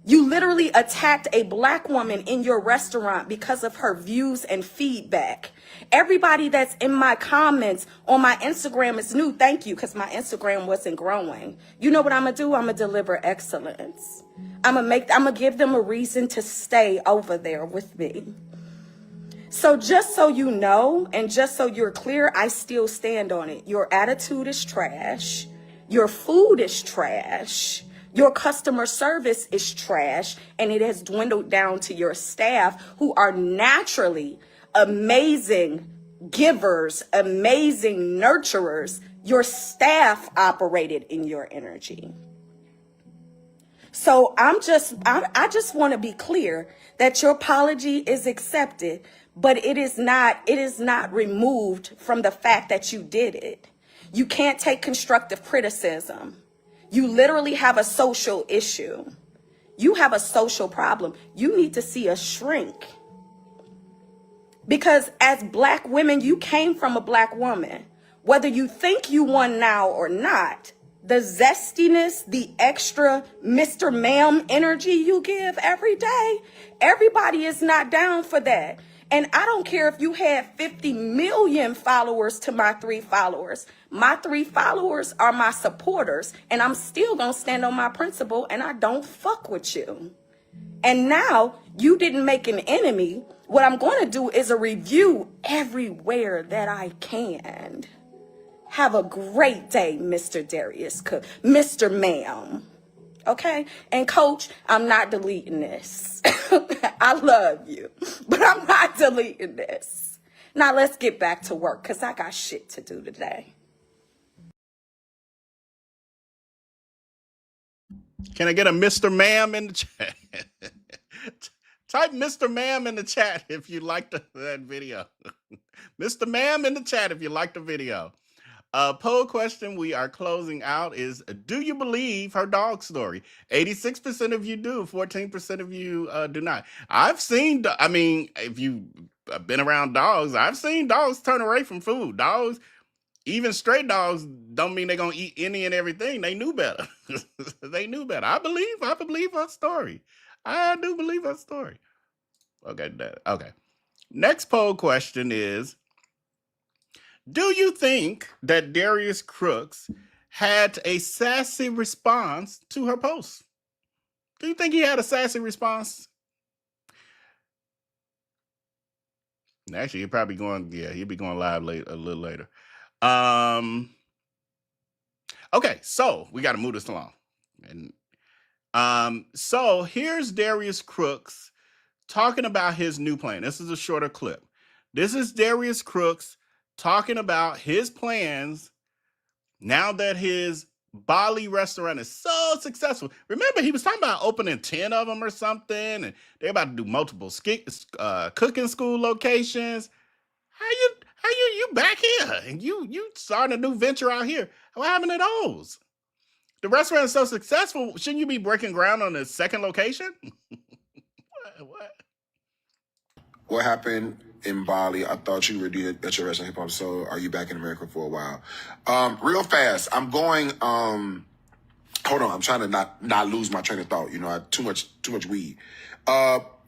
You literally attacked a black woman in your restaurant because of her views and feedback. Everybody that's in my comments on my Instagram is new. Thank you, because my Instagram wasn't growing. You know what I'm going to do? I'm going to deliver excellence. I'm going to give them a reason to stay over there with me. So just so you know, and just so you're clear, I still stand on it. Your attitude is trash. Your food is trash. Your customer service is trash, and it has dwindled down to your staff, who are naturally amazing givers, amazing nurturers. Your staff operated in your energy. So I just want to be clear that your apology is accepted, but it is not removed from the fact that you did it. You can't take constructive criticism. You literally have a social issue. You have a social problem. You need to see a shrink. Because as black women, you came from a black woman. Whether you think you won now or not, the zestiness, the extra Mr. Ma'am energy you give every day, everybody is not down for that. And I don't care if you had 50 million followers to my 3 followers. My 3 followers are my supporters, and I'm still going to stand on my principle, and I don't fuck with you. And now you didn't make an enemy. What I'm going to do is a review everywhere that I can. Have a great day, Mr. Darius Cook, Mr. Ma'am. Okay? And coach, I'm not deleting this. I love you, but I'm not deleting this. Now let's get back to work, because I got shit to do today. Can I get a Mr. Ma'am in the chat? Type Mr. Ma'am in the chat if you liked that video. Mr. Ma'am in the chat if you liked the video. Poll question we are closing out is: do you believe her dog story? 86% of you do. 14% of you do not. I've seen. I mean, if you've been around dogs, I've seen dogs turn away from food. Dogs, even stray dogs, don't mean they're gonna eat any and everything. They knew better. They knew better. I believe her story. I do believe her story. Okay. Okay. Next poll question is: do you think that Darius Crooks had a sassy response to her post? Do you think he had a sassy response? Actually, he'd probably going. Yeah, he'd be going live a little later. Okay, so we got to move this along, and so here's Darius Crooks talking about his new plan. This is a shorter clip. This is Darius Crooks talking about his plans now that his Bali restaurant is so successful. Remember, he was talking about opening 10 of them or something, and they're about to do multiple cooking school locations. How you back here and you starting a new venture out here? What happened to those? The restaurant is so successful. Shouldn't you be breaking ground on the second location? What? What happened in Bali? I thought you were at your restaurant hip hop. So are you back in America for a while? Real fast. I'm going. Hold on. I'm trying to not lose my train of thought. You know, I had too much weed.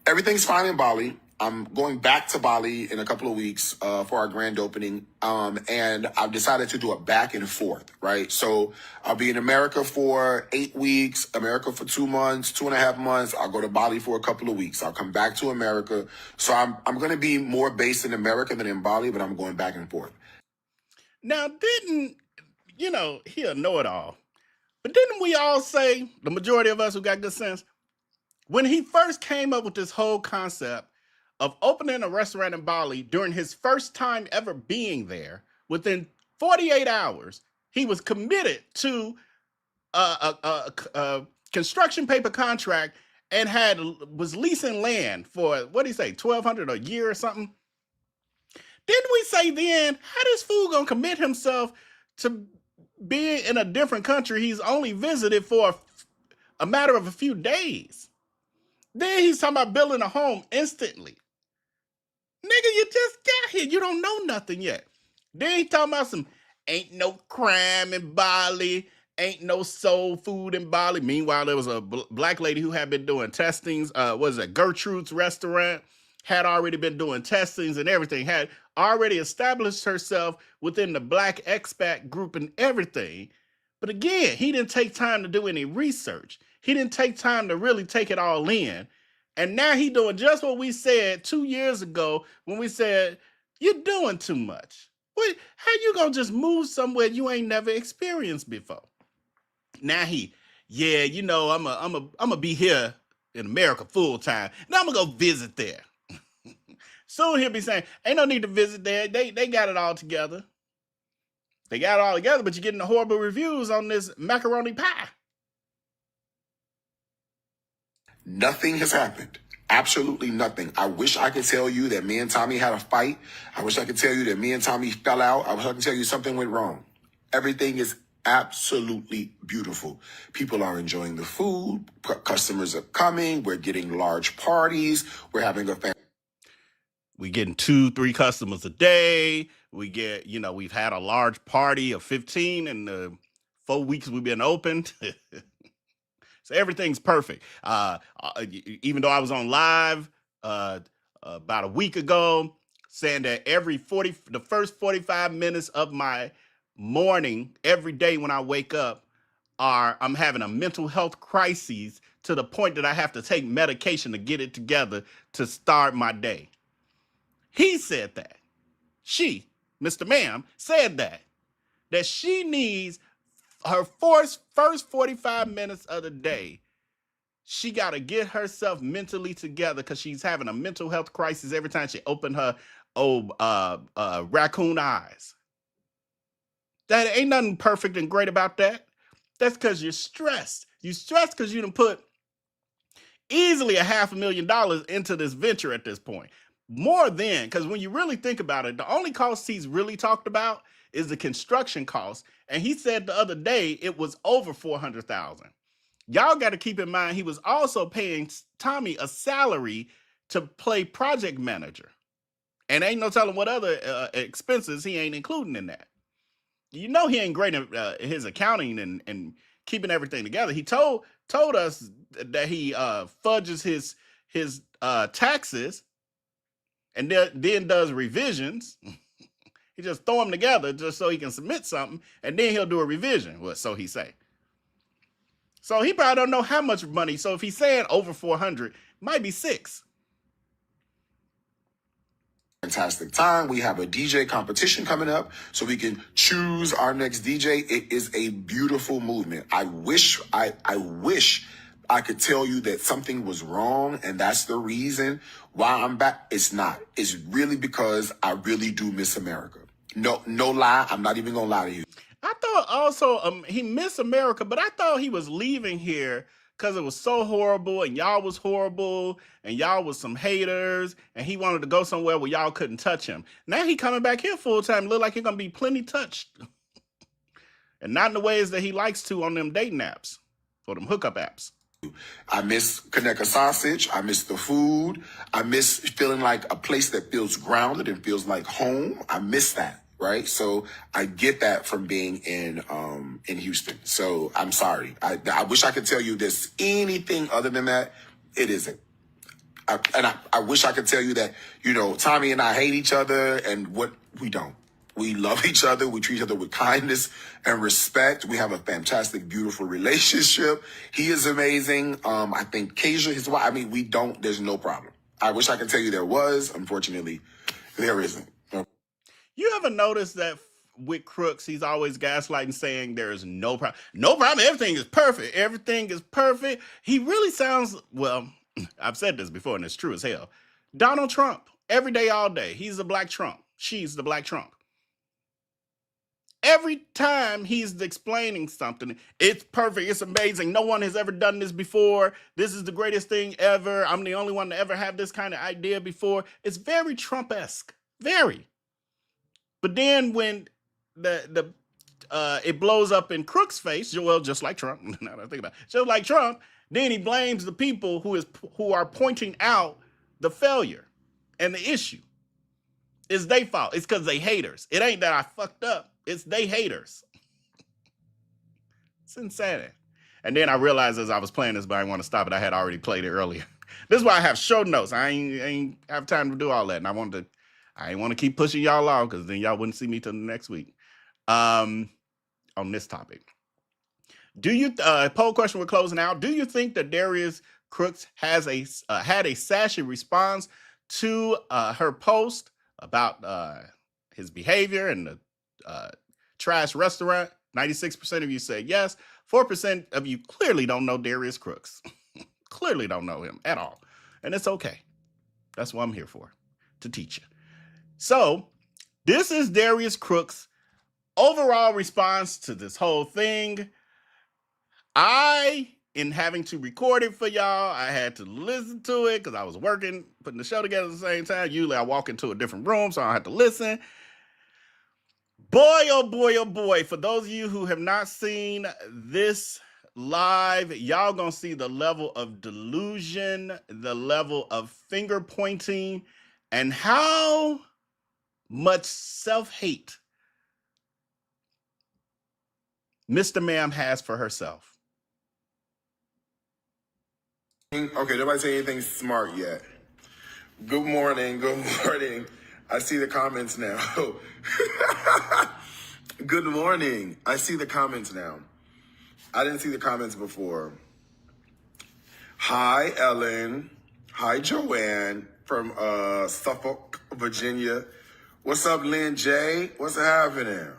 Everything's fine in Bali. I'm going back to Bali in a couple of weeks for our grand opening. And I've decided to do a back and forth, right? So I'll be in America for 8 weeks, America for 2 months, 2.5 months. I'll go to Bali for a couple of weeks. I'll come back to America. So I'm going to be more based in America than in Bali, but I'm going back and forth. Now, he'll know it all. But didn't we all say, the majority of us who got good sense, when he first came up with this whole concept of opening a restaurant in Bali during his first time ever being there, within 48 hours, he was committed to a construction paper contract and was leasing land for, what did he say, $1,200 a year or something? Didn't we say then, how this fool gonna commit himself to being in a different country he's only visited for a matter of a few days? Then he's talking about building a home instantly. Nigga, you just got here. You don't know nothing yet. Then he talking about some ain't no crime in Bali, ain't no soul food in Bali. Meanwhile, there was a black lady who had been doing testings. Was it Gertrude's restaurant? Had already been doing testings and everything. Had already established herself within the black expat group and everything. But again, he didn't take time to do any research. He didn't take time to really take it all in. And now he doing just what we said 2 years ago when we said, you're doing too much. How you gonna just move somewhere you ain't never experienced before? Now I'm gonna be here in America full time. Now I'm gonna go visit there. Soon he'll be saying, ain't no need to visit there. They got it all together. They got it all together, but you're getting the horrible reviews on this macaroni pie. Nothing has happened. Absolutely nothing. I wish I could tell you that me and Tommy had a fight. I wish I could tell you that me and Tommy fell out. I wish I could tell you something went wrong. Everything is absolutely beautiful. People are enjoying the food. Customers are coming. We're getting large parties. We're having a family. We getting 2-3 customers a day. We get, we've had a large party of 15 in the 4 weeks we've been open. So everything's perfect. Even though I was on live about a week ago, saying that the first 45 minutes of my morning, every day when I wake up, I'm having a mental health crisis to the point that I have to take medication to get it together to start my day. He said that. She, Mr. Ma'am, said that she needs her first 45 minutes of the day, she got to get herself mentally together because she's having a mental health crisis every time she opened her raccoon eyes. That ain't nothing perfect and great about that. That's because you're stressed. You're stressed because you done put easily $500,000 into this venture at this point. More than, because when you really think about it, the only cost he's really talked about is the construction cost. And he said the other day it was over $400,000. Y'all got to keep in mind he was also paying Tommy a salary to play project manager. And ain't no telling what other expenses he ain't including in that. You know he ain't great at his accounting and keeping everything together. He told us that he fudges his taxes and then does revisions. He just throw them together just so he can submit something, and then he'll do a revision. Well, so he say. So he probably don't know how much money. So if he's saying over 400, might be 6. Fantastic time. We have a DJ competition coming up so we can choose our next DJ. It is a beautiful movement. I wish I could tell you that something was wrong and that's the reason why I'm back. It's not. It's really because I really do miss America. No lie. I'm not even gonna lie to you. I thought also he missed America, but I thought he was leaving here because it was so horrible and y'all was horrible and y'all was some haters and he wanted to go somewhere where y'all couldn't touch him. Now he coming back here full time. Look like he's gonna be plenty touched. And not in the ways that he likes to on them dating apps or them hookup apps. I miss Kaneka sausage. I miss the food. I miss feeling like a place that feels grounded and feels like home. I miss that, right? So I get that from being in Houston. So I'm sorry. I wish I could tell you there's anything other than that. It isn't. I wish I could tell you that, you know, Tommy and I hate each other and what we don't. We love each other. We treat each other with kindness and respect. We have a fantastic, beautiful relationship. He is amazing. I think Kasia, his wife, there's no problem. I wish I could tell you there was. Unfortunately, there isn't. You ever notice that with Crooks, he's always gaslighting, saying there is no problem. No problem. Everything is perfect. Everything is perfect. He really sounds, well, I've said this before and it's true as hell. Donald Trump, every day, all day. He's the black Trump. She's the black Trump. Every time he's explaining something, it's perfect, it's amazing. No one has ever done this before. This is the greatest thing ever. I'm the only one to ever have this kind of idea before. It's very Trump-esque, very. But then when it blows up in Crooks' face, well, just like Trump, now that I think about it, just like Trump, then he blames the people who are pointing out the failure and the issue. It's their fault. It's because they haters. It ain't that I fucked up. It's they haters. It's insanity. And then I realized as I was playing this, but I didn't want to stop it. I had already played it earlier. This is why I have show notes. I ain't have time to do all that. And I ain't want to keep pushing y'all off because then y'all wouldn't see me till the next week. On this topic. Do you, poll question we're closing out. Do you think that Darius Crooks has had a sassy response to her post about his behavior and the trash restaurant? 96% of you said yes. 4% of you clearly don't know Darius Crooks. Clearly don't know him at all. And it's okay. That's what I'm here for, to teach you. So this is Darius Crooks' overall response to this whole thing. In having to record it for y'all, I had to listen to it because I was working, putting the show together at the same time. Usually I walk into a different room, so I don't have to listen. Boy, oh boy, oh boy. For those of you who have not seen this live, y'all gonna see the level of delusion, the level of finger pointing, and how much self-hate Mr. Ma'am has for herself. Okay, nobody say anything smart yet. Good morning. I see the comments now. Good morning. I see the comments now. I didn't see the comments before. Hi, Ellen. Hi, Joanne from Suffolk, Virginia. What's up, Lynn J? What's happening?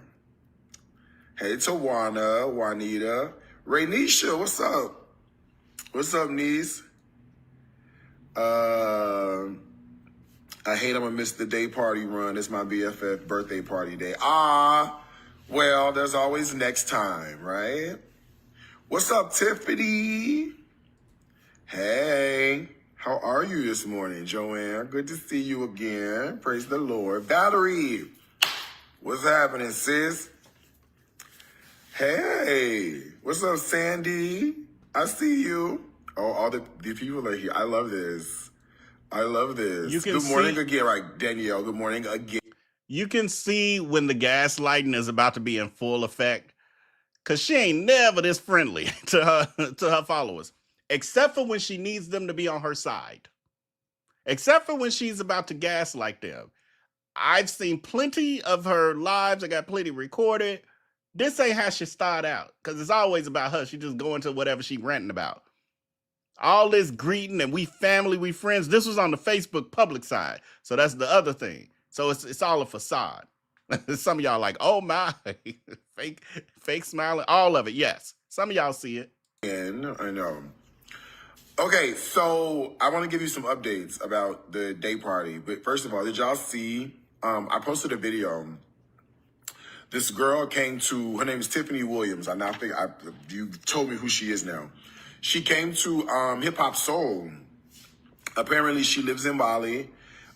Hey, Tawana, Juanita. Raynisha, what's up? What's up, niece? I hate I'm gonna miss the day party run. It's my BFF birthday party day. Well, there's always next time, right? What's up, Tiffany? Hey, how are you this morning, Joanne? Good to see you again. Praise the Lord. Valerie, What's happening, sis? Hey, what's up, Sandy? I see you. Oh, all the people are here. I love this. I love this. You can Good morning see- again, right, Danielle? Good morning again. You can see when the gaslighting is about to be in full effect, because she ain't never this friendly to her followers, except for when she needs them to be on her side, except for when she's about to gaslight them. I've seen plenty of her lives. I got plenty recorded. This ain't how she start out, because it's always about her. She just go into whatever she ranting about. All this greeting and we family, we friends. This was on the Facebook public side, so that's the other thing. So it's all a facade. Some of y'all like, oh my, fake smiling, all of it. Yes, some of y'all see it. I know. Okay, so I want to give you some updates about the day party. But first of all, did y'all see? I posted a video. This girl came to. Her name is Tiffany Williams. I now think you told me who she is now. She came to Hip Hop Soul. Apparently, she lives in Bali.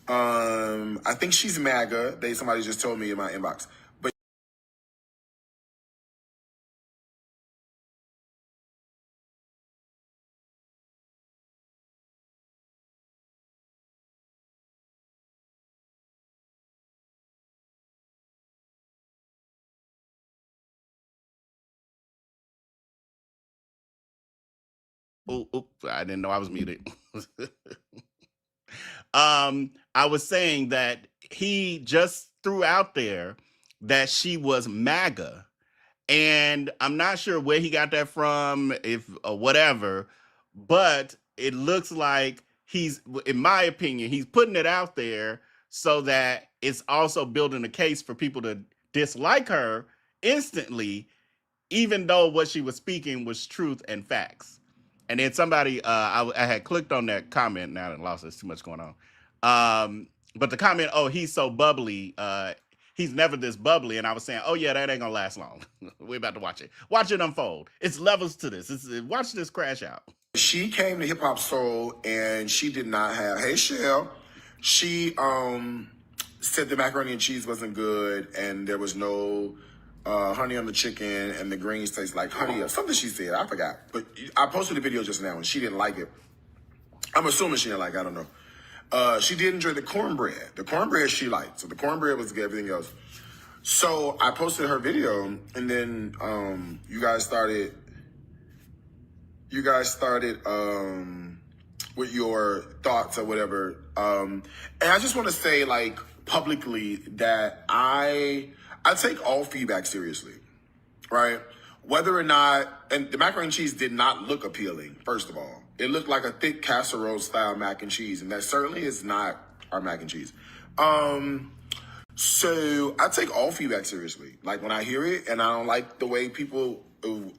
I think she's MAGA. Somebody just told me in my inbox. But Oops, I didn't know I was muted. I was saying that he just threw out there that she was MAGA, and I'm not sure where he got that from, if or whatever, but it looks like in my opinion, he's putting it out there so that it's also building a case for people to dislike her instantly, even though what she was speaking was truth and facts. And then somebody, I had clicked on that comment. Now I done lost. There's too much going on. But the comment, oh, he's so bubbly. He's never this bubbly. And I was saying, oh yeah, that ain't gonna last long. We're about to watch it. Watch it unfold. It's levels to this. Watch this crash out. she came to Hip Hop Soul and she did not have. Hey, Shell. She said the macaroni and cheese wasn't good and there was no honey on the chicken and the greens taste like honey or something she said. I forgot. But I posted the video just now and she didn't like it. I'm assuming she didn't like it. I don't know. She did enjoy the cornbread. The cornbread she liked. So the cornbread was good, everything else. So I posted her video and then you guys started with your thoughts or whatever. And I just want to say, like, publicly that I take all feedback seriously, right? Whether or not, and the macaroni and cheese did not look appealing, first of all. It looked like a thick casserole style mac and cheese, and that certainly is not our mac and cheese. So I take all feedback seriously. Like when I hear it and I don't like the way people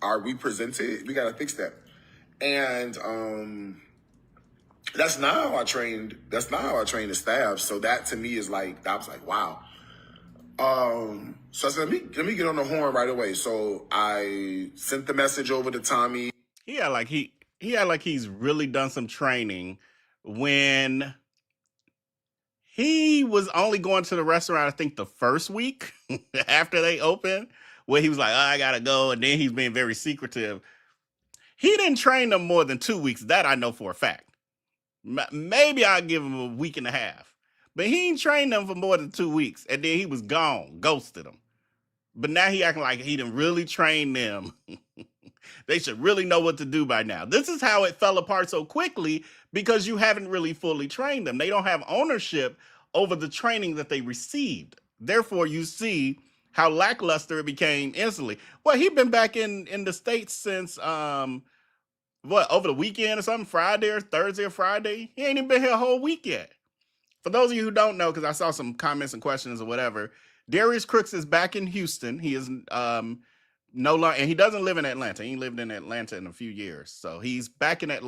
are represented, we gotta fix that. And that's not how I trained. That's not how I trained the staff. So that to me is like, I was like, wow. So I said, let me get on the horn right away. So I sent the message over to Tommy. He had like he's really done some training when he was only going to the restaurant, I think, the first week after they opened, where he was like, oh, I gotta go. And then he's being very secretive. He didn't train them more than 2 weeks. That I know for a fact. Maybe I'll give him a week and a half. But he ain't trained them for more than 2 weeks. And then he was gone, ghosted them. But now he acting like he didn't really train them. They should really know what to do by now. This is how it fell apart so quickly, because you haven't really fully trained them. They don't have ownership over the training that they received. Therefore, you see how lackluster it became instantly. Well, he'd been back in the States since, over the weekend or something? Friday or Thursday or Friday? He ain't even been here a whole week yet. For those of you who don't know, because I saw some comments and questions or whatever, Darius Crooks is back in Houston. He is no longer, and he doesn't live in Atlanta. He ain't lived in Atlanta in a few years, so he's back in at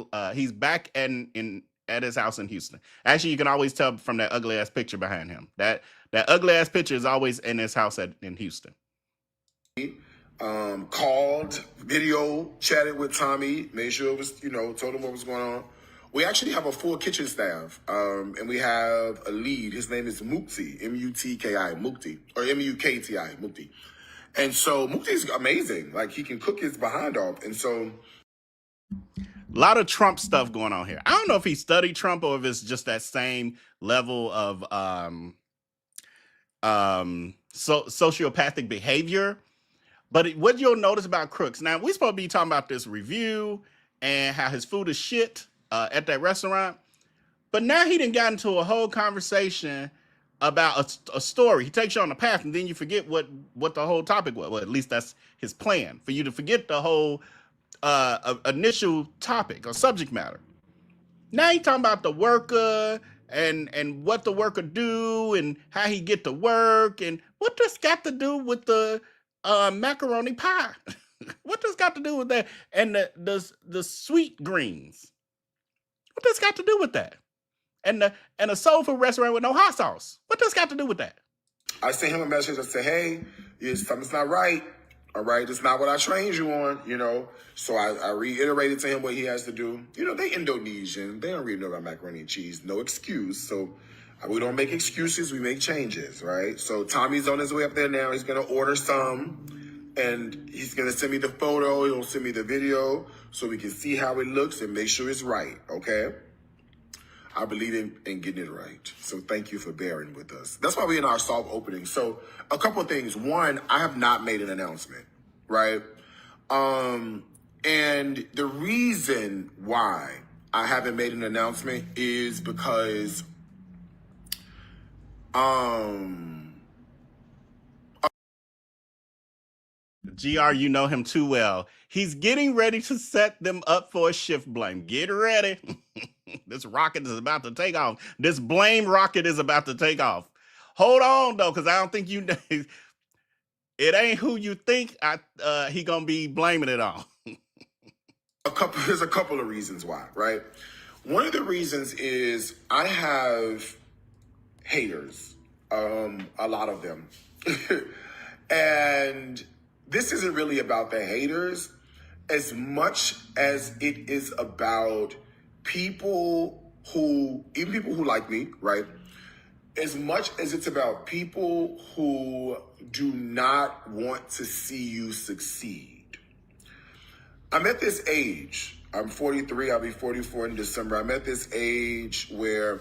his house in Houston. Actually, you can always tell from that ugly ass picture behind him. That ugly ass picture is always in his house in Houston. Called, video, chatted with Tommy, made sure it was, told him what was going on. We actually have a full kitchen staff, and we have a lead. His name is Mukti, M-U-T-K-I, Mukti, or M-U-K-T-I, Mukti. And so Mukti's amazing. Like, he can cook his behind off. And so... A lot of Trump stuff going on here. I don't know if he studied Trump or if it's just that same level of sociopathic behavior. But what you'll notice about Crooks, now we're supposed to be talking about this review and how his food is shit at that restaurant. But now he done got into a whole conversation about a story. He takes you on a path and then you forget what the whole topic was. Well, at least that's his plan, for you to forget the whole initial topic or subject matter. Now he talking about the worker and what the worker do and how he get to work and what this got to do with the macaroni pie. What this got to do with that? And the sweet greens. What this got to do with that? And a soul food restaurant with no hot sauce. What this got to do with that? I sent him a message. I said, hey, something's not right. All right, it's not what I trained you on, you know. So I reiterated to him what he has to do. You know, they Indonesian. They don't really know about macaroni and cheese. No excuse. So we don't make excuses. We make changes, right? So Tommy's on his way up there now. He's going to order some. And he's going to send me the photo. He'll send me the video so we can see how it looks and make sure it's right, okay? I believe in getting it right. So thank you for bearing with us. That's why we're in our soft opening. So a couple of things. One, I have not made an announcement, right? And the reason why I haven't made an announcement is because GR, you know him too well. He's getting ready to set them up for a shift blame. Get ready. This rocket is about to take off. This blame rocket is about to take off. Hold on, though, because I don't think you know. It ain't who you think he gonna be blaming it on. There's a couple of reasons why, right? One of the reasons is I have haters, a lot of them. And this isn't really about the haters as much as it is about people who like me, right? As much as it's about people who do not want to see you succeed. I'm at this age, I'm 43, I'll be 44 in December. I'm at this age where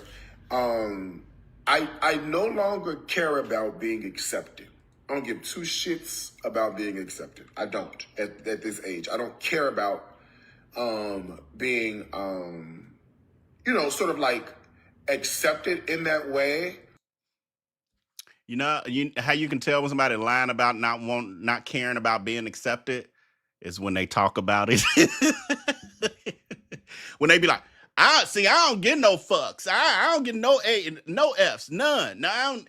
I no longer care about being accepted. I don't give two shits about being accepted. I don't at this age. I don't care about being, sort of like accepted in that way. You know, how you can tell when somebody lying about not caring about being accepted is when they talk about it. When they be like, I don't get no fucks. I don't get no A, no Fs, none. No,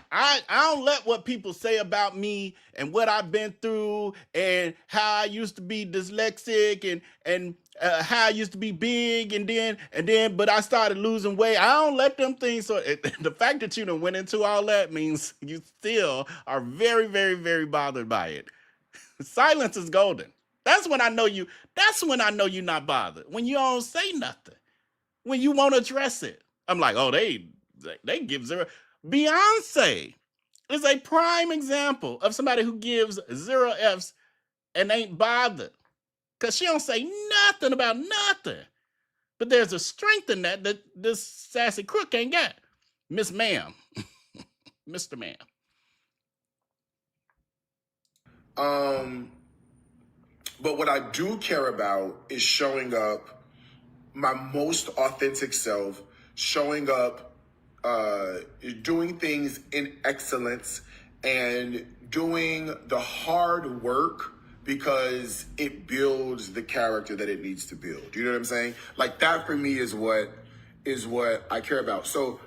I don't let what people say about me and what I've been through and how I used to be dyslexic and how I used to be big and then but I started losing weight. I don't let them things. So the fact that you done went into all that means you still are very, very, very bothered by it. Silence is golden. That's when I know you're not bothered. When you don't say nothing. When you won't address it. I'm like, oh, they give zero. Beyonce is a prime example of somebody who gives 0 Fs and ain't bothered. Because she don't say nothing about nothing. But there's a strength in that this sassy crook ain't got. Miss Ma'am. Mr. Ma'am. But what I do care about is showing up my most authentic self, showing up, doing things in excellence and doing the hard work because it builds the character that it needs to build. You know what I'm saying? Like that for me is what I care about. So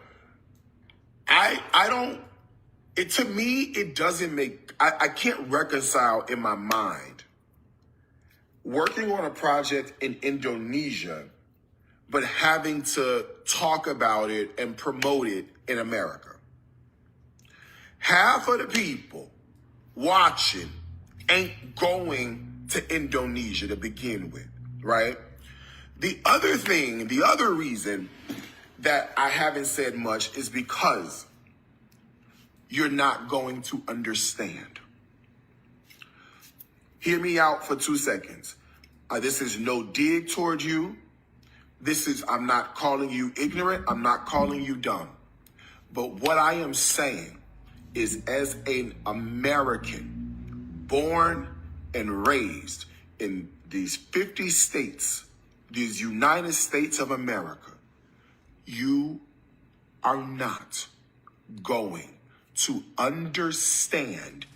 to me, it doesn't make, I can't reconcile in my mind working on a project in Indonesia but having to talk about it and promote it in America. Half of the people watching ain't going to Indonesia to begin with, right? The other reason that I haven't said much is because you're not going to understand. Hear me out for 2 seconds. This is no dig toward you. I'm not calling you ignorant. I'm not calling you dumb. But what I am saying is, as an American, born and raised in these 50 states, these United States of America, you are not going to understand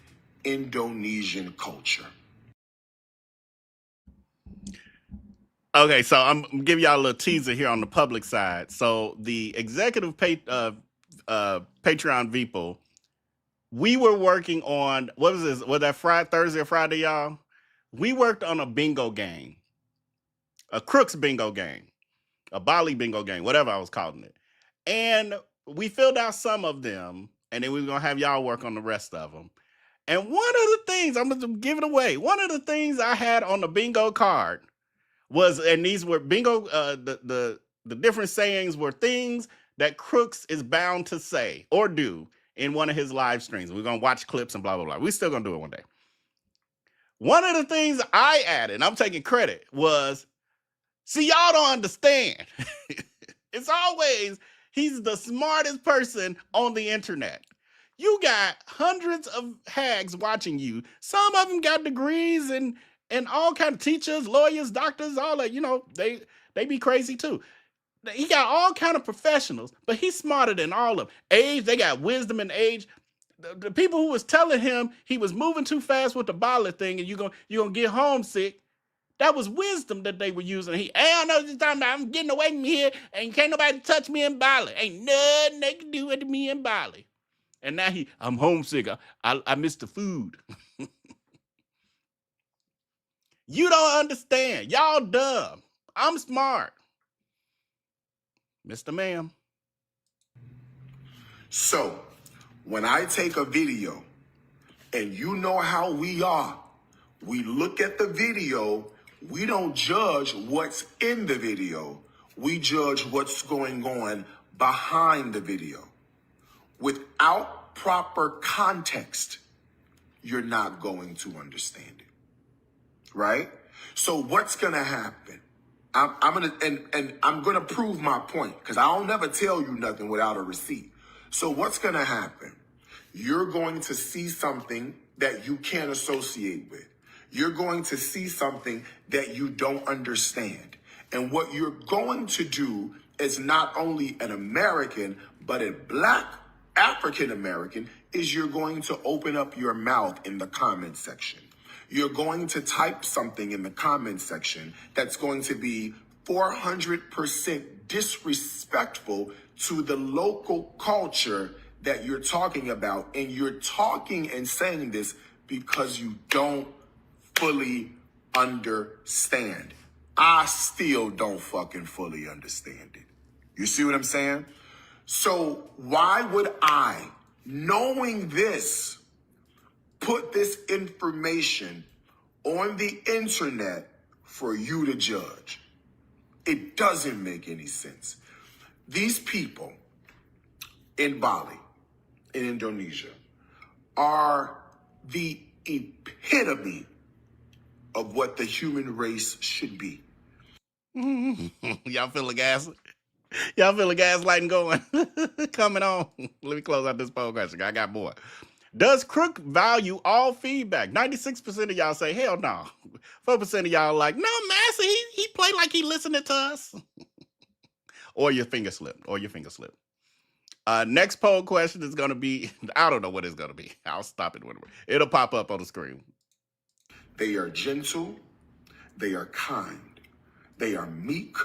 Indonesian culture. Okay, so I'm gonna give y'all a little teaser here on the public side. So the executive Patreon Veeple, we were working on, what was this? Was that Thursday or Friday, y'all? We worked on a bingo game, a Crooks bingo game, a Bali bingo game, whatever I was calling it. And we filled out some of them, and then we were gonna have y'all work on the rest of them. And one of the things, I'm gonna give it away, one of the things I had on the bingo card was, and these were bingo, the different sayings were things that Crooks is bound to say or do in one of his live streams. We're gonna watch clips and blah blah blah. We're still gonna do it one day. One of the things I added, and I'm taking credit, was, see, y'all don't understand. It's always, he's the smartest person on the internet. You got hundreds of hags watching you. Some of them got degrees and all kind of teachers, lawyers, doctors, all that. You know, they be crazy too. He got all kind of professionals, but he's smarter than all of them. Age, they got wisdom and age. The people who was telling him he was moving too fast with the Bali thing and you're gonna get homesick, that was wisdom that they were using. I don't know what you're talking about. I'm getting away from here and can't nobody touch me in Bali. Ain't nothing they can do with me in Bali. And now I'm homesick. I miss the food. You don't understand. Y'all dumb. I'm smart. Mr. Ma'am. So, when I take a video, and you know how we are, we look at the video, we don't judge what's in the video, we judge what's going on behind the video. Without proper context, you're not going to understand it, right? So what's gonna happen? I'm gonna prove my point, because I'll never tell you nothing without a receipt. So what's gonna happen? You're going to see something that you can't associate with. You're going to see something that you don't understand. And what you're going to do as not only an American, but a Black African American, is you're going to open up your mouth in the comment section. You're going to type something in the comment section that's going to be 400% disrespectful to the local culture that you're talking about. And you're talking and saying this because you don't fully understand. I still don't fucking fully understand it. You see what I'm saying? So why would I, knowing this, put this information on the internet for you to judge? It doesn't make any sense. These people in Bali, in Indonesia, are the epitome of what the human race should be. Y'all feel the gas? Y'all feel the gaslighting going? Coming on. Let me close out this poll question. I got more. Does Crook value all feedback? 96% of y'all say, hell no. 4% of y'all like, no, Master, he played like he listening to us. Or your finger slipped. Next poll question is going to be, I don't know what it's going to be. I'll stop it. It'll pop up on the screen. They are gentle. They are kind. They are meek.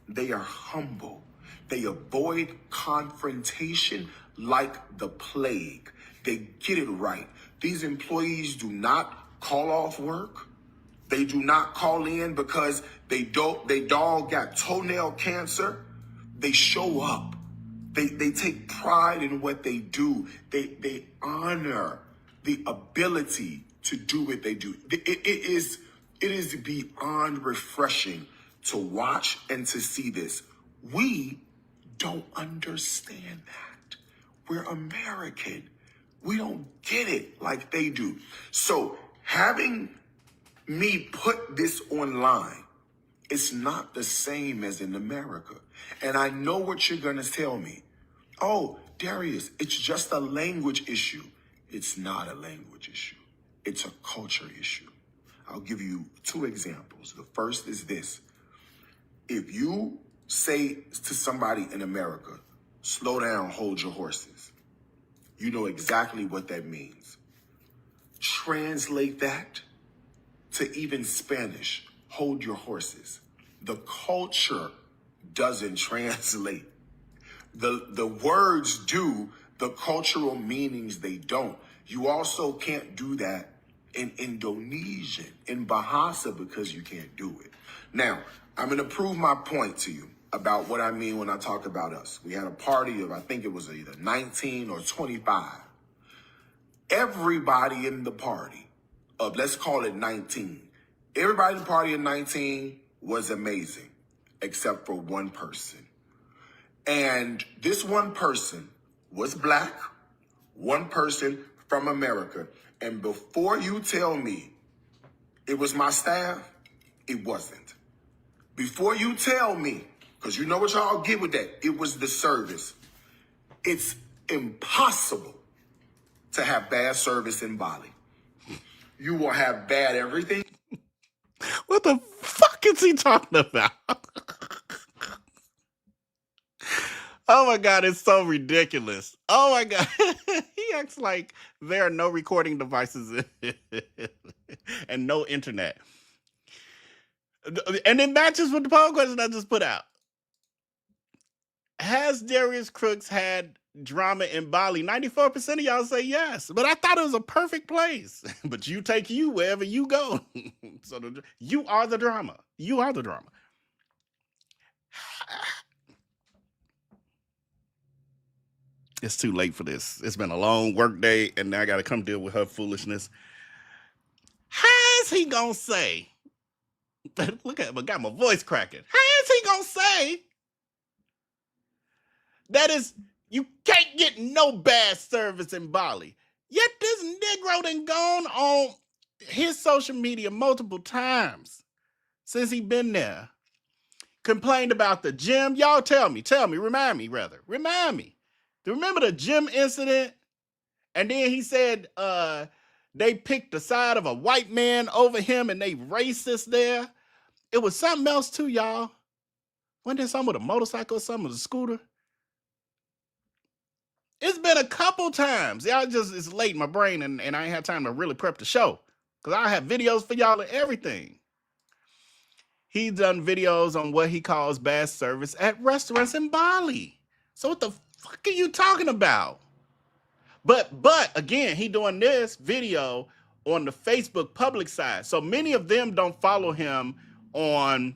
They are humble. They avoid confrontation like the plague. They get it right. These employees do not call off work. They do not call in because they dog got toenail cancer. They show up. They take pride in what they do. They honor the ability to do what they do. It is beyond refreshing to watch and to see this. We don't understand that. We're American. We don't get it like they do. So having me put this online, it's not the same as in America. And I know what you're gonna tell me. Oh, Darius, it's just a language issue. It's not a language issue. It's a culture issue. I'll give you 2 examples. The first is this. If you say to somebody in America, slow down, hold your horses, you know exactly what that means. Translate that to even Spanish, hold your horses. The culture doesn't translate. The words do, the cultural meanings they don't. You also can't do that in Indonesian, in Bahasa, because you can't do it. Now, I'm gonna prove my point to you about what I mean when I talk about us. We had a party of, I think it was either 19 or 25. Everybody in the party of, let's call it 19. Everybody in the party of 19 was amazing, except for one person. And this one person was black, one person from America. And before you tell me it was my staff, it wasn't. Before you tell me, because you know what y'all get with that, it was the service. It's impossible to have bad service in Bali. You will have bad everything. What the fuck is he talking about? Oh my God, it's so ridiculous. Oh my God. He acts like there are no recording devices and no internet. And it matches with the poll question I just put out. Has Darius Crooks had drama in Bali? 94% of y'all say yes, but I thought it was a perfect place. But you take you wherever you go. So you are the drama. You are the drama. It's too late for this. It's been a long work day, and now I got to come deal with her foolishness. How is he gonna say? Look at, I got my voice cracking. How is he gonna say that is you can't get no bad service in Bali? Yet this Negro done gone on his social media multiple times since he been there. Complained about the gym. Y'all tell me, remind me. Do you remember the gym incident? And then he said they picked the side of a white man over him and they racist there. It was something else too, y'all. Wasn't there something with a motorcycle or something with a scooter? It's been a couple times. Y'all just, it's late in my brain and I ain't had time to really prep the show. Because I have videos for y'all and everything. He's done videos on what he calls bad service at restaurants in Bali. So what the fuck are you talking about? But again, he doing this video on the Facebook public side. So many of them don't follow him on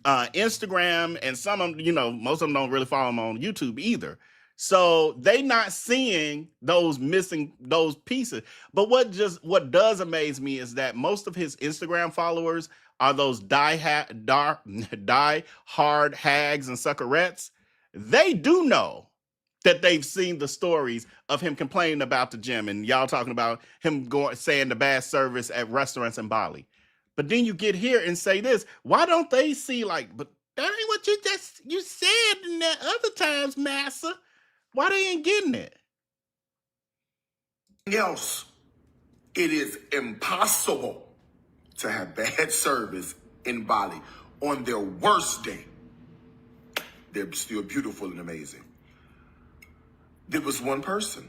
Instagram, and some of them, you know, most of them don't really follow him on YouTube either. So they not seeing those pieces. But what does amaze me is that most of his Instagram followers are those die hard hags and suckerettes. They do know that they've seen the stories of him complaining about the gym and y'all talking about him saying the bad service at restaurants in Bali. But then you get here and say this. Why don't they see like, but that ain't what you said in that other times, massa. Why they ain't getting it? Else, it is impossible to have bad service in Bali. On their worst day, they're still beautiful and amazing. There was one person,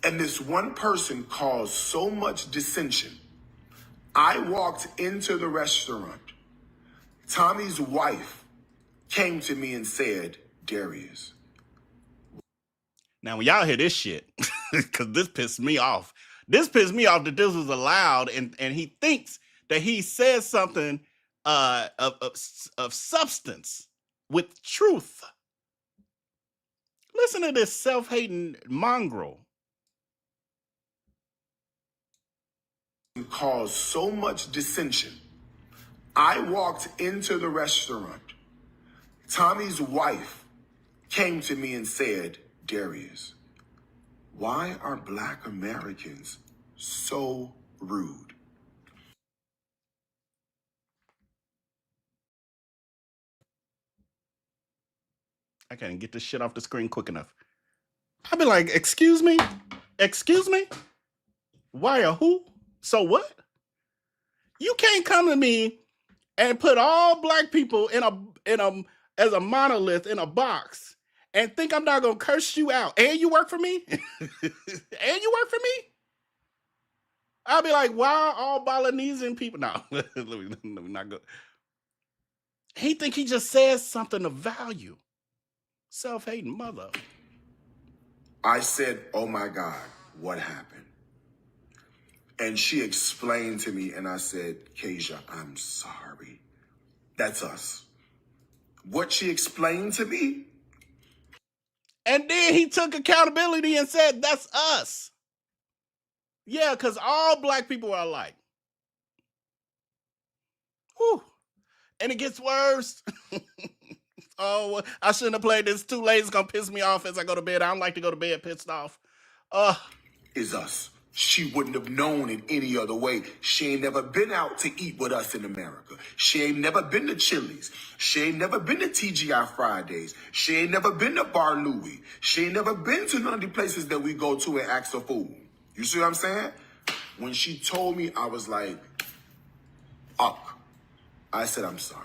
and this one person caused so much dissension. I walked into the restaurant. Tommy's wife came to me and said, Darius. Now, when y'all hear this shit, because this pissed me off. This pissed me off that this was allowed, and he thinks that he says something of substance with truth. Listen to this self-hating mongrel. Caused so much dissension. I walked into the restaurant. Tommy's wife came to me and said, Darius, why are Black Americans so rude? I can't get this shit off the screen quick enough. I'd be like, excuse me? Excuse me? Why or who? So what? You can't come to me and put all Black people in a as a monolith in a box and think I'm not gonna curse you out. And you work for me? And you work for me? I'll be like, why are all Balinesian people? No, let me not go. He think he just says something of value. Self-hating mother. I said, oh my God, what happened? And she explained to me, and I said, Kasia, I'm sorry. That's us. What she explained to me. And then he took accountability and said, that's us. Yeah, because all Black people are alike. Whew. And it gets worse. Oh, I shouldn't have played this. Too late. It's going to piss me off as I go to bed. I don't like to go to bed pissed off. Is us. She wouldn't have known it any other way. She ain't never been out to eat with us in America. She ain't never been to Chili's. She ain't never been to TGI Fridays. She ain't never been to Bar Louie. She ain't never been to none of the places that we go to and ask for food. You see what I'm saying? When she told me, I was like, up. I said, I'm sorry.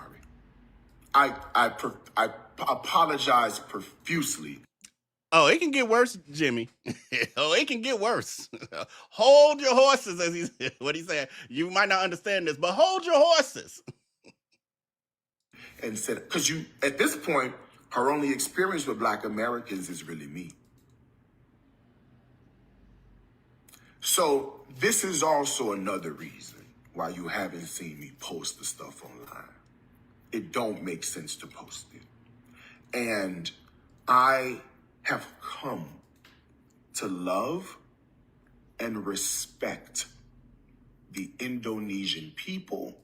I apologize profusely. Oh, it can get worse, Jimmy. Oh, it can get worse. Hold your horses, as he said. What he said. You might not understand this, but hold your horses. And said, because you, at this point, her only experience with Black Americans is really me. So this is also another reason why you haven't seen me post the stuff online. It don't make sense to post it. And I have come to love and respect the Indonesian people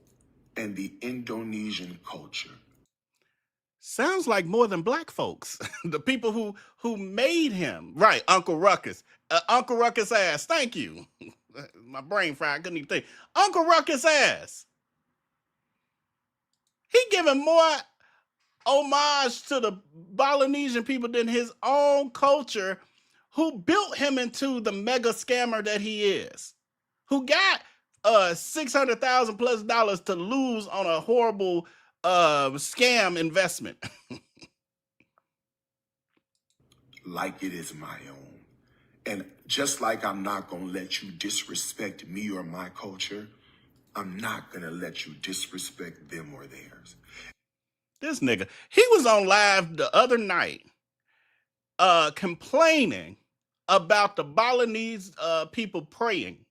and the Indonesian culture. Sounds like more than Black folks. The people who made him. Right, Uncle Ruckus. Uncle Ruckus ass. Thank you. My brain fried. I couldn't even think. Uncle Ruckus ass. He giving more homage to the Balinesian people than his own culture, who built him into the mega scammer that he is, who got $600,000 plus to lose on a horrible scam investment. Like it is my own. And just like I'm not going to let you disrespect me or my culture, I'm not going to let you disrespect them or theirs. This nigga, he was on live the other night complaining about the Balinese people praying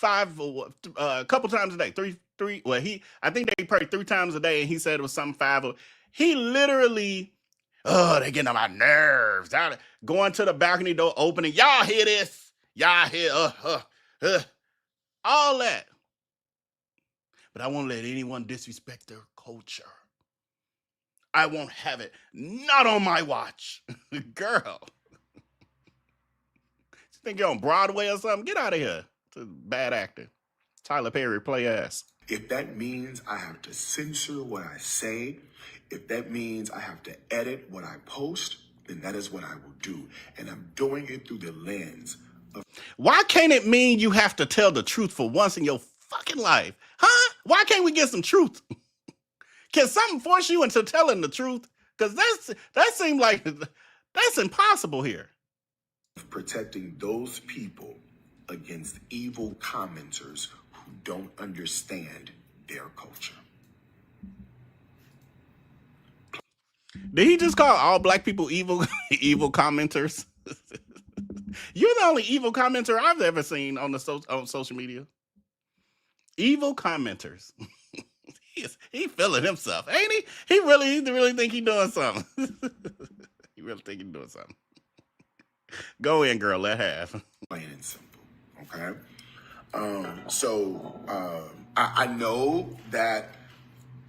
a couple times a day, three. Well, I think they pray 3 times a day, and he said it was some 5. He literally, they getting on my nerves. Going to the balcony door, opening. Y'all hear this? Y'all hear all that. But I won't let anyone disrespect their culture. I won't have it. Not on my watch. Girl. You think you're on Broadway or something? Get out of here. It's a bad actor. Tyler Perry play ass. If that means I have to censor what I say, if that means I have to edit what I post, then that is what I will do. And I'm doing it through the lens of... Why can't it mean you have to tell the truth for once in your fucking life? Huh? Why can't we get some truth? Can something force you into telling the truth? Because that seems like that's impossible here. Protecting those people against evil commenters who don't understand their culture. Did he just call all Black people evil commenters? You're the only evil commenter I've ever seen on social media. Evil commenters. He feeling himself, ain't he? He really think he doing something. He really think he doing something. Go in, girl. Let have. Plain and simple. Okay. I know that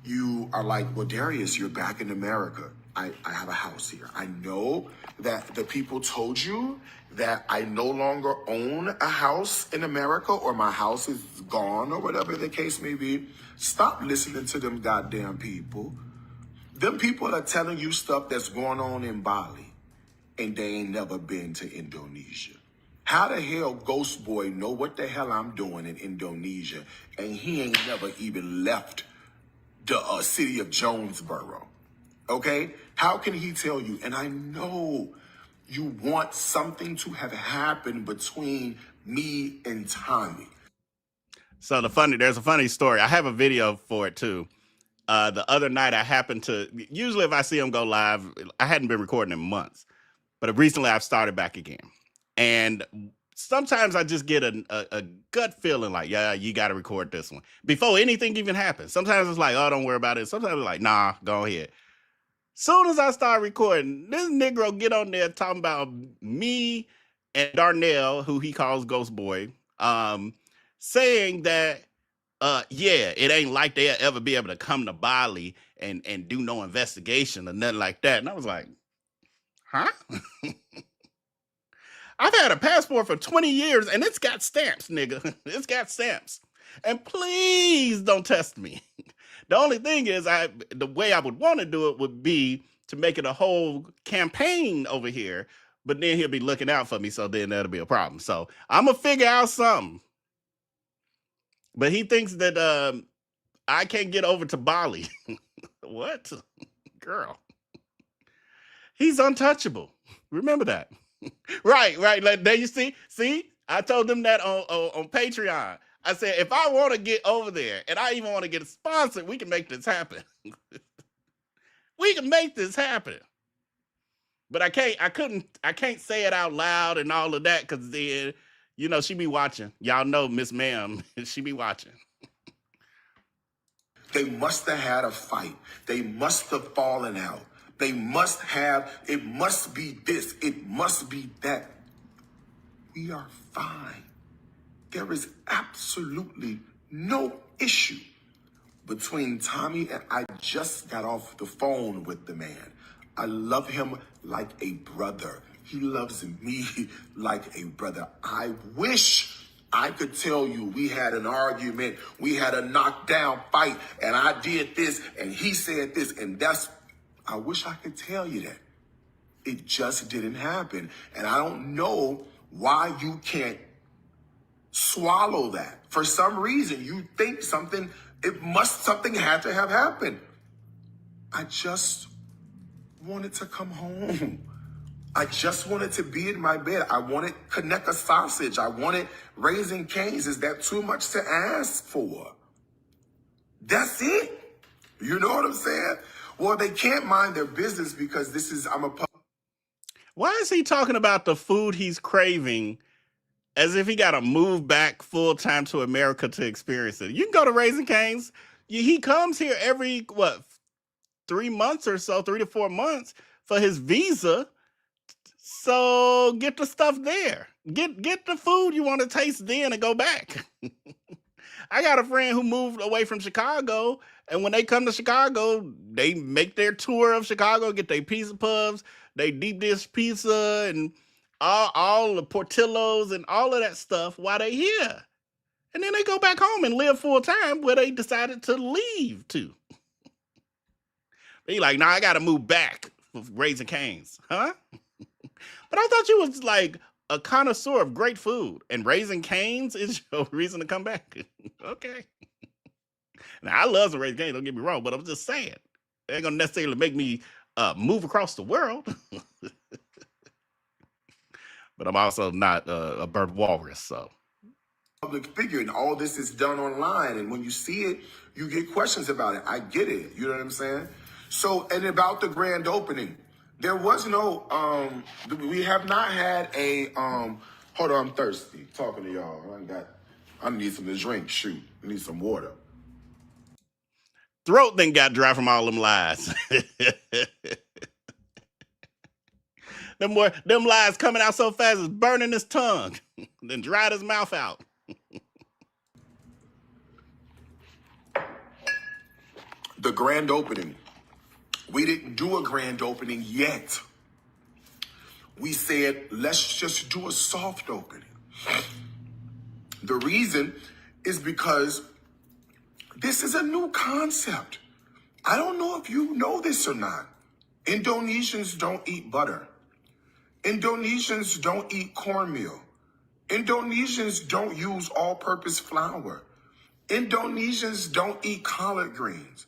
you are like, well, Darius, you're back in America. I have a house here. I know that the people told you that I no longer own a house in America or my house is gone or whatever the case may be. Stop listening to them goddamn people. Them people are telling you stuff that's going on in Bali and they ain't never been to Indonesia. How the hell Ghost Boy know what the hell I'm doing in Indonesia and he ain't never even left the city of Jonesboro? Okay? How can he tell you? And I know you want something to have happened between me and Tommy. So there's a funny story. I have a video for it too. The other night I happened to, usually if I see him go live, I hadn't been recording in months, but recently I've started back again. And sometimes I just get a gut feeling like, yeah, you got to record this one before anything even happens. Sometimes it's like, oh, don't worry about it. Sometimes it's like, nah, go ahead. Soon as I start recording, this Negro get on there talking about me and Darnell, who he calls Ghost Boy, saying that, yeah, it ain't like they'll ever be able to come to Bali and do no investigation or nothing like that. And I was like, huh? I've had a passport for 20 years and it's got stamps, nigga. It's got stamps. And please don't test me. The only thing is, the way I would want to do it would be to make it a whole campaign over here, but then he'll be looking out for me, so then that'll be a problem. So I'm going to figure out something. But he thinks that I can't get over to Bali. What? Girl. He's untouchable. Remember that. Right. Like, there you see? I told them that on Patreon. I said, if I want to get over there and I even want to get sponsored, we can make this happen. We can make this happen. But I can't say it out loud and all of that because then, she be watching. Y'all know Miss Ma'am, she be watching. They must have had a fight. They must have fallen out. It must be this, it must be that. We are fine. There is absolutely no issue between Tommy and I. Just got off the phone with the man. I love him like a brother. He loves me like a brother. I wish I could tell you we had an argument, we had a knockdown fight, and I did this, and he said this, and I wish I could tell you that. It just didn't happen. And I don't know why you can't swallow that. For some reason, you think something had to have happened. I just wanted to come home. I just wanted to be in my bed. I wanted Kaneka sausage. I wanted Raising Cane's. Is that too much to ask for? That's it. You know what I'm saying? Well, they can't mind their business because Why is he talking about the food he's craving as if he got to move back full time to America to experience it? You can go to Raising Cane's. He comes here every, 3 months or so, 3 to 4 months for his visa. So get the stuff there. Get the food you want to taste then and go back. I got a friend who moved away from Chicago, and when they come to Chicago, they make their tour of Chicago, get their pizza puffs, they deep dish pizza, and all the Portillos and all of that stuff while they here. And then they go back home and live full time where they decided to leave to. They like, nah, I got to move back for Raising Cane's. Huh? But I thought you was like a connoisseur of great food, and Raising Cane's is your reason to come back. Okay. Now, I love some Raising Cane's, don't get me wrong, but I'm just saying, they ain't going to necessarily make me move across the world. But I'm also not a bird walrus, so. Public figure, and all this is done online, and when you see it, you get questions about it. I get it. You know what I'm saying? So, and about the grand opening, there was no, we have not had a, hold on, I'm thirsty, talking to y'all. I need something to drink, shoot. I need some water. Throat then got dry from all them lies. Them lies coming out so fast, it's burning his tongue. Then dried his mouth out. the grand opening. We didn't do a grand opening yet. We said, let's just do a soft opening. The reason is because this is a new concept. I don't know if you know this or not. Indonesians don't eat butter. Indonesians don't eat cornmeal. Indonesians don't use all-purpose flour. Indonesians don't eat collard greens.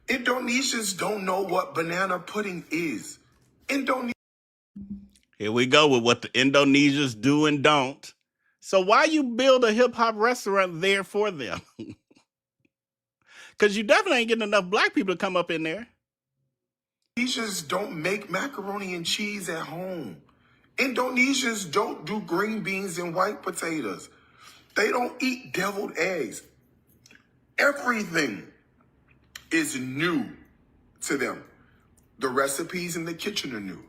Indonesians don't know what banana pudding is. Here we go with what the Indonesians do and don't. So why you build a hip-hop restaurant there for them? Because you definitely ain't getting enough black people to come up in there. Indonesians don't make macaroni and cheese at home. Indonesians don't do green beans and white potatoes. They don't eat deviled eggs. Everything is new to them. The recipes in the kitchen are new.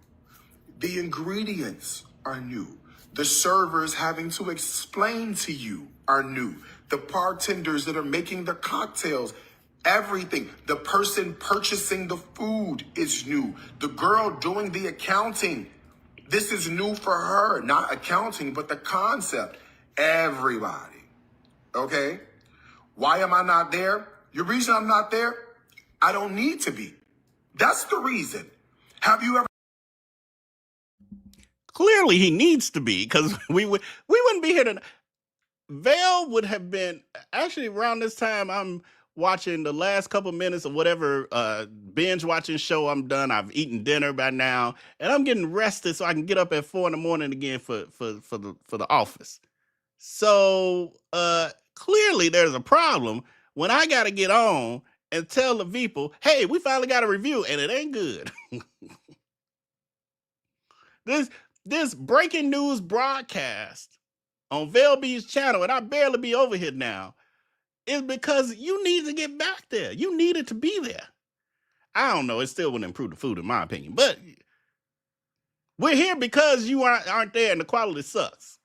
The ingredients are new. The servers having to explain to you are new. The bartenders that are making the cocktails, everything. The person purchasing the food is new. The girl doing the accounting, this is new for her. Not accounting, but the concept. Everybody. Okay? Why am I not there? The reason I'm not there, I don't need to be. That's the reason. Have you ever... Clearly he needs to be, because we wouldn't be here tonight. Vell would have been, actually around this time, I'm watching the last couple minutes of whatever binge watching show I'm done. I've eaten dinner by now, and I'm getting rested so I can get up at 4 a.m. again for the office. So clearly there's a problem when I got to get on and tell the people, hey, we finally got a review, and it ain't good. This breaking news broadcast on Vell B's channel, and I barely be over here now, is because you need to get back there. You needed to be there. I don't know. It still wouldn't improve the food, in my opinion. But we're here because you aren't there and the quality sucks.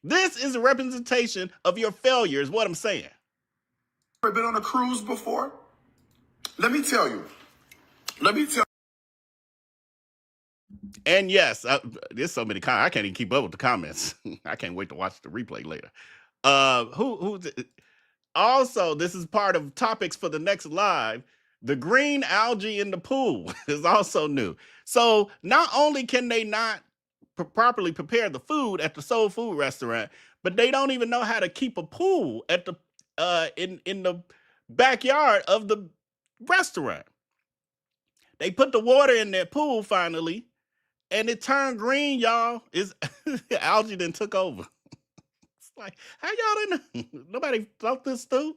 This is a representation of your failure, is what I'm saying. Ever been on a cruise before? Let me tell you. And yes, there's so many comments. I can't even keep up with the comments. I can't wait to watch the replay later. Also, this is part of topics for the next live. The green algae in the pool is also new. So not only can they not properly prepare the food at the soul food restaurant, but they don't even know how to keep a pool at the in the backyard of the restaurant. They put the water in their pool finally, and it turned green, y'all. It's algae then took over. It's like, how y'all didn't? Nobody thought this through?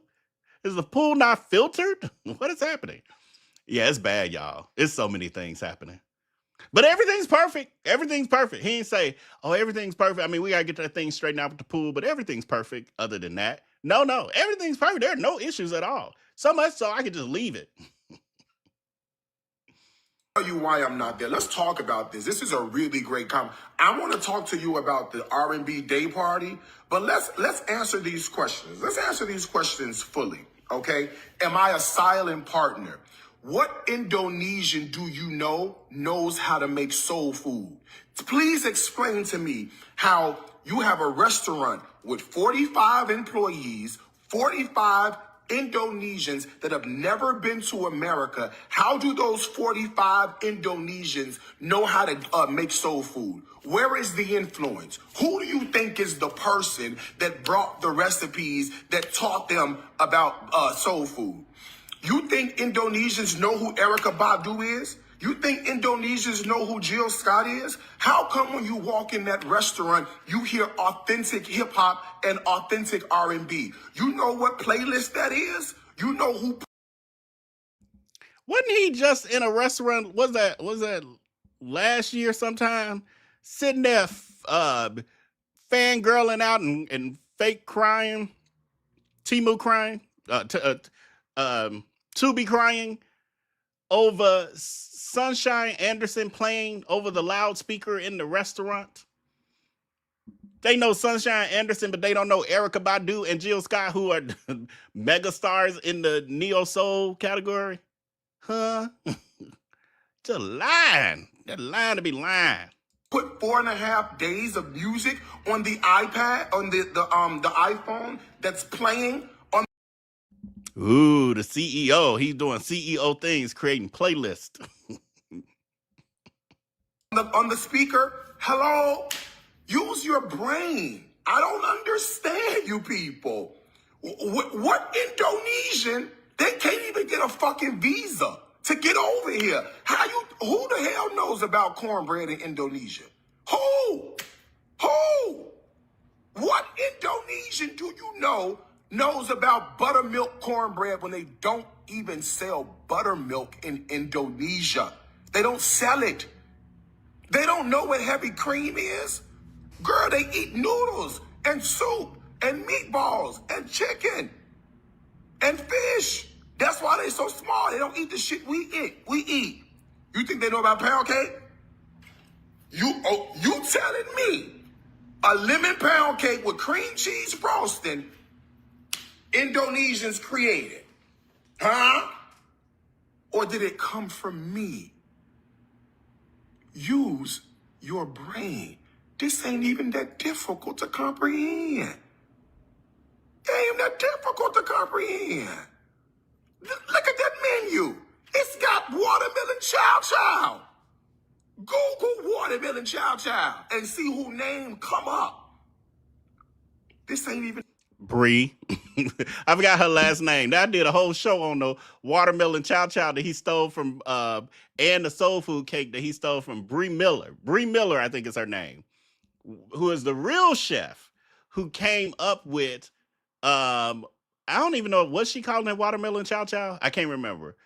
Is the pool not filtered? What is happening? Yeah, it's bad, y'all. It's so many things happening. But everything's perfect. Everything's perfect. He didn't say, oh, everything's perfect. I mean, we got to get that thing straightened out with the pool, but everything's perfect other than that. No, everything's perfect. There are no issues at all. So much so I could just leave it. Tell you why I'm not there. Let's talk about this. This is a really great comment. I want to talk to you about the R&B day party, but let's answer these questions. Let's answer these questions fully, okay? Am I a silent partner? What Indonesian do you know knows how to make soul food? Please explain to me how you have a restaurant with 45 employees, 45 Indonesians that have never been to America. How do those 45 Indonesians know how to make soul food? Where is the influence? Who do you think is the person that brought the recipes that taught them about soul food? You think Indonesians know who Erykah Badu is? You think Indonesians know who Jill Scott is? How come when you walk in that restaurant, you hear authentic hip hop and authentic R&B? You know what playlist that is? You know who? Wasn't he just in a restaurant? Was that last year sometime? Sitting there fangirling out and fake crying, Timu crying, Tubi crying over Sunshine Anderson playing over the loudspeaker in the restaurant. They know Sunshine Anderson, but they don't know Erykah Badu and Jill Scott, who are mega stars in the neo soul category. Huh? Just lying. They're lying to be lying. Put 4.5 days of music on the iPad, on the iPhone that's playing on Ooh, the CEO. He's doing CEO things, creating playlists. on the speaker. Hello? Use your brain. I don't understand you people. What Indonesian? They can't even get a fucking visa to get over here. Who the hell knows about cornbread in Indonesia? Who? What Indonesian do you know knows about buttermilk cornbread when they don't even sell buttermilk in Indonesia? They don't sell it. They don't know what heavy cream is. Girl, they eat noodles and soup and meatballs and chicken and fish. That's why they so small. They don't eat the shit we eat. You think they know about pound cake? You telling me a lemon pound cake with cream cheese frosting Indonesians created? Huh? Or did it come from me? Use your brain. This ain't even that difficult to comprehend. It ain't that difficult to comprehend. Look at that menu. It's got watermelon chow chow. Google watermelon chow chow and see who name come up. This ain't even... Bree. I forgot her last name. I did a whole show on the watermelon chow chow that he stole from, and the soul food cake that he stole from Bree Miller. Bree Miller, I think is her name, who is the real chef who came up with, I don't even know what she called that watermelon chow chow. I can't remember,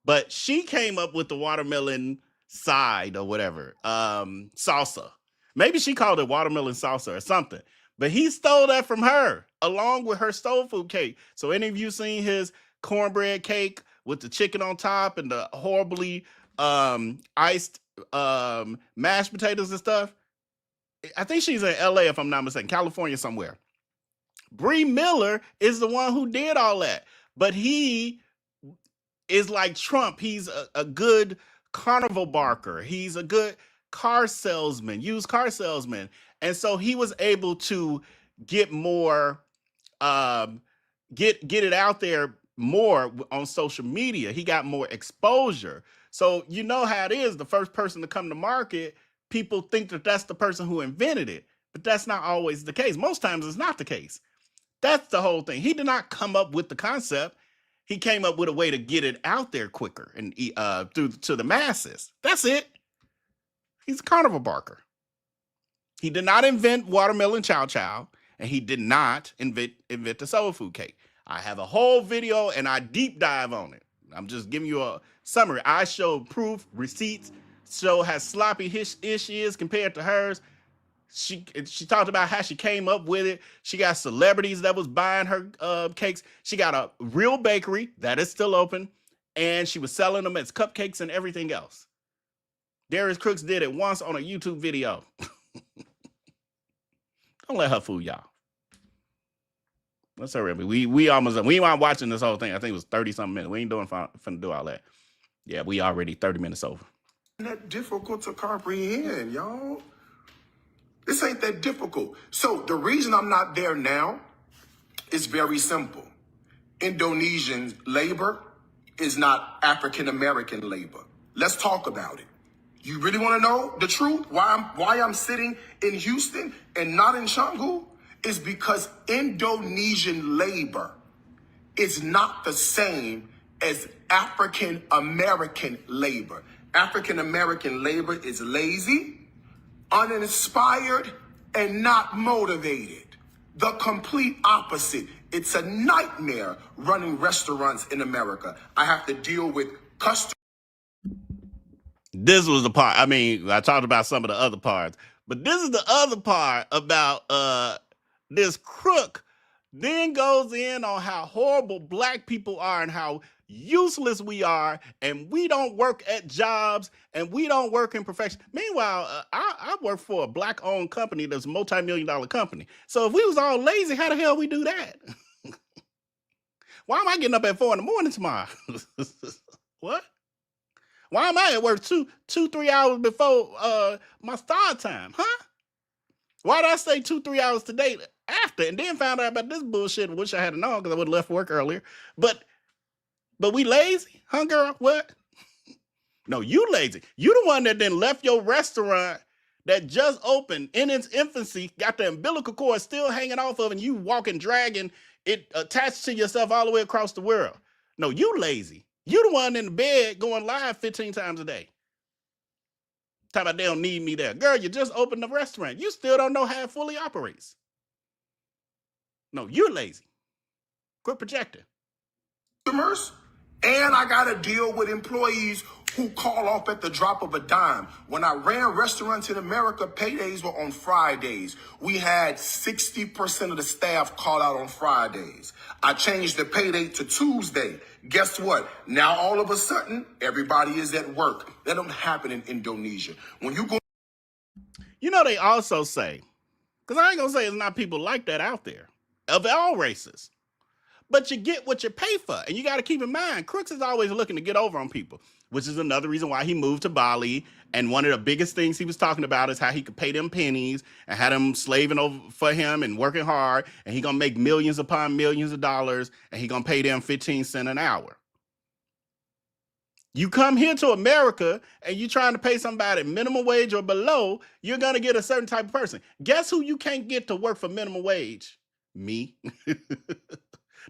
but she came up with the watermelon side or whatever, salsa. Maybe she called it watermelon salsa or something, but he stole that from her along with her soul food cake. So any of you seen his cornbread cake with the chicken on top and the horribly iced mashed potatoes and stuff? I think she's in LA, if I'm not mistaken, California somewhere. Bree Miller is the one who did all that. But he is like Trump. He's a good carnival barker. He's a good car salesman, used car salesman. And so he was able to get more, get it out there more on social media. He got more exposure. So you know how it is. The first person to come to market, people think that that's the person who invented it, but that's not always the case. Most times it's not the case. That's the whole thing. He did not come up with the concept. He came up with a way to get it out there quicker and through to the masses. That's it. He's a carnival barker. He did not invent watermelon chow chow, and he did not invent the soul food cake. I have a whole video and I deep dive on it. I'm just giving you a summary. I show proof, receipts, show how sloppy his ish is compared to hers. She talked about how she came up with it. She got celebrities that was buying her cakes. She got a real bakery that is still open, and she was selling them as cupcakes and everything else. Darius Crooks did it once on a YouTube video. Don't let her fool y'all. That's all right. We weren't watching this whole thing. I think it was 30-something minutes. We ain't finna do all that. Yeah, we already 30 minutes over. That difficult to comprehend, y'all. This ain't that difficult. So the reason I'm not there now is very simple. Indonesian labor is not African-American labor. Let's talk about it. You really want to know the truth? Why I'm sitting in Houston and not in Canggu? Is because Indonesian labor is not the same as African-American labor. African-American labor is lazy, uninspired, and not motivated. The complete opposite. It's a nightmare running restaurants in America. I have to deal with customers. This was the part. I mean, I talked about some of the other parts, but this is the other part about this crook then goes in on how horrible black people are and how useless we are, and we don't work at jobs and we don't work in profession. Meanwhile, I work for a black-owned company that's a multi-million-dollar company. So if we was all lazy, how the hell we do that? Why am I getting up at 4 a.m. tomorrow? What? Why am I at work 3 hours before my start time? Huh? Why did I say 2-3 hours today after, and then found out about this bullshit and wish I had known because I would have left work earlier. But we lazy? Huh, girl? What? No, you lazy. You the one that then left your restaurant that just opened in its infancy, got the umbilical cord still hanging off of, and you walking, dragging it attached to yourself all the way across the world. No, you lazy. You the one in the bed going live 15 times a day. Talking about they don't need me there. Girl, you just opened the restaurant. You still don't know how it fully operates. No, you're lazy. Quit projecting. Customers, and I got to deal with employees who call off at the drop of a dime. When I ran restaurants in America, paydays were on Fridays. We had 60% of the staff call out on Fridays. I changed the payday to Tuesday. Guess what? Now all of a sudden, everybody is at work. That don't happen in Indonesia. When you go, You know, they also say, because I ain't going to say it's not people like that out there, of all races. But you get what you pay for. And you got to keep in mind, Crooks is always looking to get over on people, which is another reason why he moved to Bali. And one of the biggest things he was talking about is how he could pay them pennies and had them slaving over for him and working hard. And he going to make millions upon millions of dollars. And he going to pay them 15 cents an hour. You come here to America and you're trying to pay somebody minimum wage or below, you're going to get a certain type of person. Guess who you can't get to work for minimum wage? Me.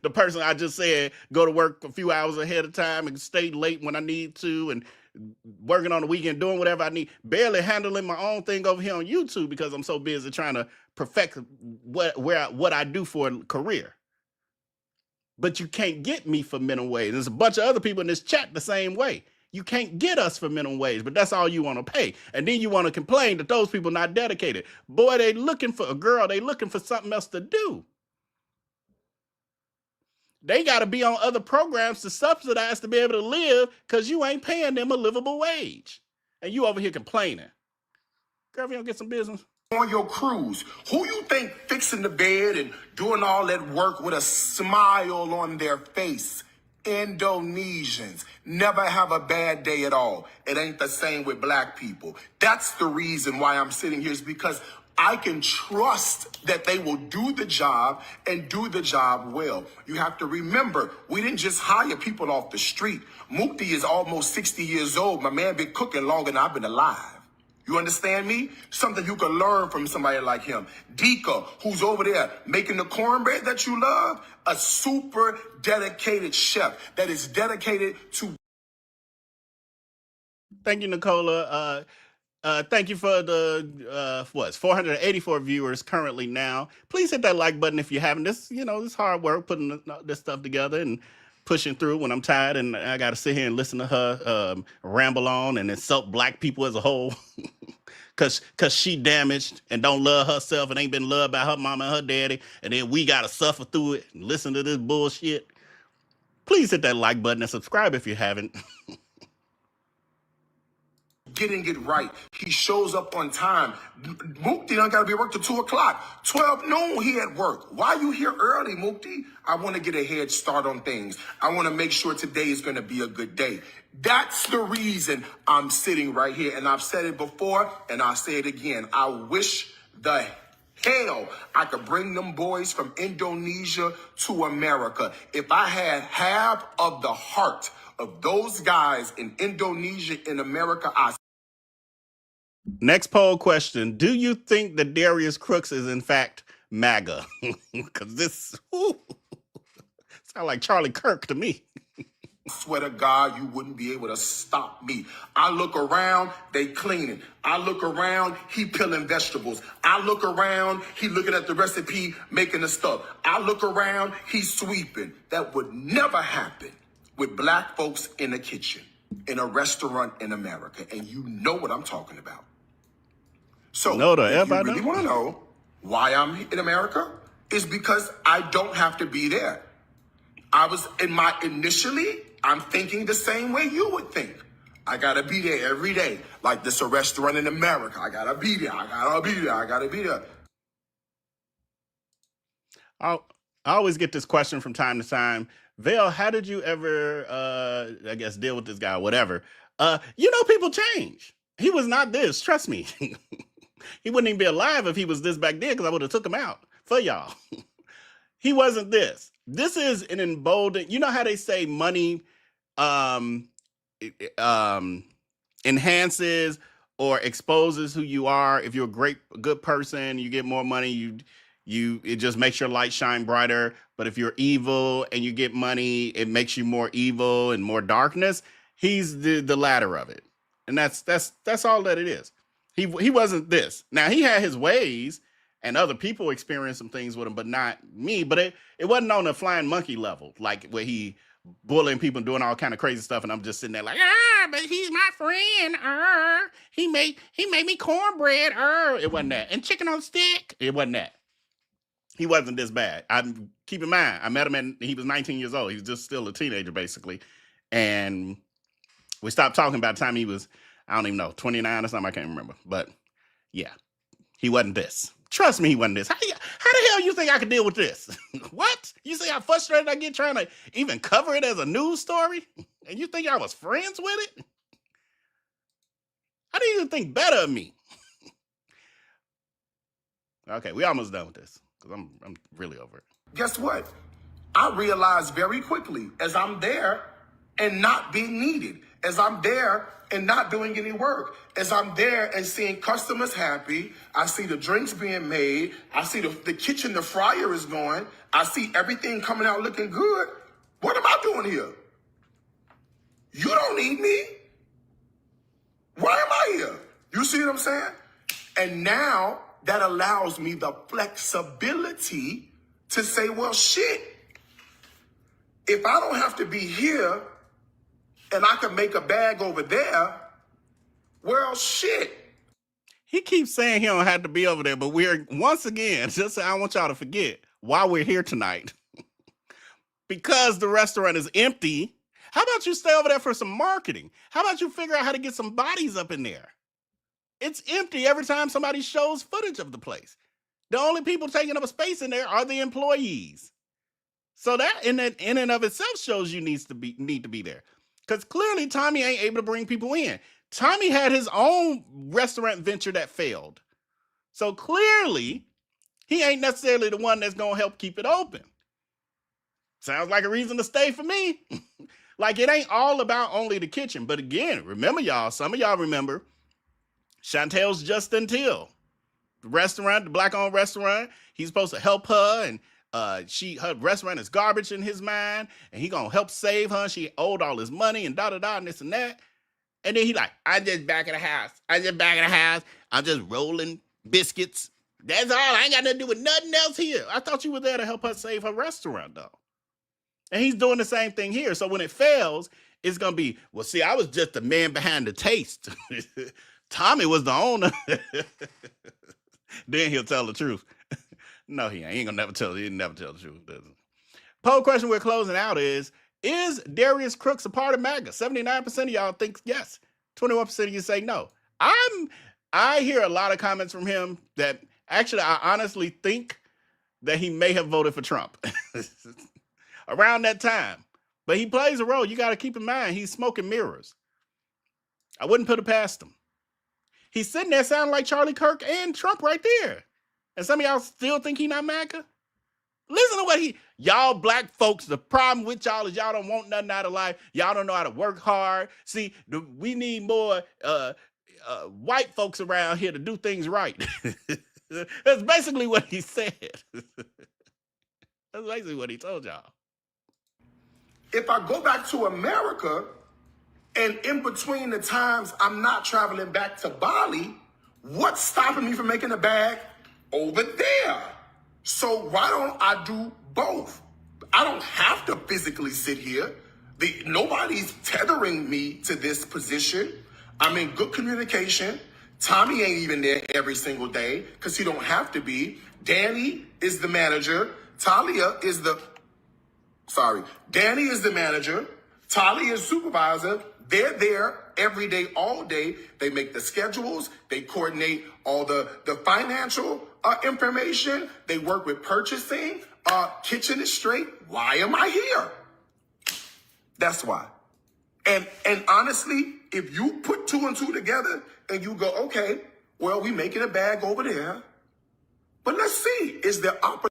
The person I just said, go to work a few hours ahead of time and stay late when I need to and working on the weekend, doing whatever I need, barely handling my own thing over here on YouTube because I'm so busy trying to perfect what I do for a career. But you can't get me for minimum wage. There's a bunch of other people in this chat the same way. You can't get us for minimum wage, but that's all you want to pay. And then you want to complain that those people not dedicated. Boy, they looking for a girl. They looking for something else to do. They got to be on other programs to subsidize to be able to live because you ain't paying them a livable wage. And you over here complaining. Girl, if you don't get some business. on your cruise, who you think fixing the bed and doing all that work with a smile on their face? Indonesians never have a bad day at all. It ain't the same with black people. That's the reason why I'm sitting here, is because I can trust that they will do the job and do the job well. You have to remember, we didn't just hire people off the street. Mukti is almost 60 years old. My man been cooking longer than I've been alive. You understand me? Something you can learn from somebody like him. Dika, who's over there making the cornbread that you love, a super dedicated chef that is dedicated to. Thank you, Nicola. Thank you for the 484 viewers currently now. Please hit that like button if you haven't. This hard work putting this stuff together and pushing through when I'm tired and I got to sit here and listen to her ramble on and insult black people as a whole because she damaged and don't love herself and ain't been loved by her mama and her daddy, and then we got to suffer through it and listen to this bullshit. Please hit that like button and subscribe if you haven't. Getting it right. He shows up on time. Mukti don't got to be at work till 2 o'clock. 12 noon, he at work. Why you here early, Mukti? I want to get a head start on things. I want to make sure today is going to be a good day. That's the reason I'm sitting right here. And I've said it before, and I'll say it again. I wish the hell I could bring them boys from Indonesia to America. If I had half of the heart of those guys in Indonesia, in America, Next poll question. Do you think that Darius Crooks is in fact MAGA? Because this sound like Charlie Kirk to me. swear to God, you wouldn't be able to stop me. I look around, they cleaning. I look around, he peeling vegetables. I look around, he looking at the recipe, making the stuff. I look around, he's sweeping. That would never happen with black folks in a kitchen, in a restaurant in America. And you know what I'm talking about. So, No, the if F you I really know. want to know why I'm in America, is because I don't have to be there. Initially, I'm thinking the same way you would think. I gotta be there every day. Like this a restaurant in America. I gotta be there. I gotta be there. I always get this question from time to time. Vell, how did you ever, I guess, deal with this guy, whatever? People change. He was not this, trust me. He wouldn't even be alive if he was this back then because I would have took him out for y'all. He wasn't this. This is an emboldened, you know how they say money enhances or exposes who you are. If you're a good person, you get more money, it just makes your light shine brighter. But if you're evil and you get money, it makes you more evil and more darkness. He's the latter of it. And that's all that it is. He wasn't this. Now he had his ways and other people experienced some things with him, but not me. But it wasn't on a flying monkey level, like where he bullying people and doing all kind of crazy stuff. And I'm just sitting there like, but he's my friend. He made me cornbread. It wasn't that. And chicken on stick. It wasn't that. He wasn't this bad. Keep in mind, I met him and he was 19 years old. He was just still a teenager, basically. And we stopped talking by the time he was, I don't even know, 29 or something. I can't remember. But yeah, he wasn't this. Trust me, he wasn't this. How the hell you think I could deal with this? What? You see how frustrated I get trying to even cover it as a news story? And you think I was friends with it? How do you think better of me? Okay, we almost done with this because I'm really over it. Guess what? I realized very quickly as I'm there and not being needed, as I'm there and not doing any work, as I'm there and seeing customers happy, I see the drinks being made, I see the kitchen, the fryer is going, I see everything coming out looking good. What am I doing here? You don't need me. Why am I here? You see what I'm saying? And now that allows me the flexibility to say, well, shit, if I don't have to be here and I can make a bag over there, well, shit. He keeps saying he don't have to be over there, but we're, once again, just I want y'all to forget why we're here tonight. Because the restaurant is empty. How about you stay over there for some marketing? How about you figure out how to get some bodies up in there? It's empty every time somebody shows footage of the place. The only people taking up a space in there are the employees. So that in and of itself shows you need to be there. Because clearly Tommy ain't able to bring people in. Tommy had his own restaurant venture that failed. So clearly he ain't necessarily the one that's going to help keep it open. Sounds like a reason to stay for me. Like it ain't all about only the kitchen. But again, remember y'all, some of y'all remember Chantel's Just Until. The restaurant, the black-owned restaurant, he's supposed to help her and her restaurant is garbage in his mind, and he gonna help save her. She owed all his money and da-da-da and this and that. And then he like, I'm just back in the house. I'm just rolling biscuits. That's all. I ain't got nothing to do with nothing else here. I thought you were there to help her save her restaurant, though. And he's doing the same thing here. So when it fails, it's gonna be, well, see, I was just the man behind the taste. Tommy was the owner. Then he'll tell the truth. No, he ain't. He ain't gonna never tell. He'll never tell the truth. Poll question we're closing out is Darius Crooks a part of MAGA? 79% of y'all think yes. 21% of you say no. I hear a lot of comments from him that actually I honestly think that he may have voted for Trump around that time. But he plays a role. You got to keep in mind he's smoking mirrors. I wouldn't put it past him. He's sitting there sounding like Charlie Kirk and Trump right there. And some of y'all still think he not MAGA? Listen to what y'all black folks, the problem with y'all is y'all don't want nothing out of life. Y'all don't know how to work hard. See, we need more white folks around here to do things right. That's basically what he said. That's basically what he told y'all. If I go back to America, and in between the times I'm not traveling back to Bali, what's stopping me from making a bag over there? So why don't I do both? I don't have to physically sit here. Nobody's tethering me to this position. I'm in good communication. Tommy ain't even there every single day because he don't have to be. Danny is the manager. Danny is the manager. Talia is supervisor. They're there every day, all day. They make the schedules. They coordinate all the financial information. They work with purchasing. Kitchen is straight. Why am I here? That's why. And honestly, if you put 2 and 2 together and you go, okay, well, we making a bag over there, but let's see, is there opportunity?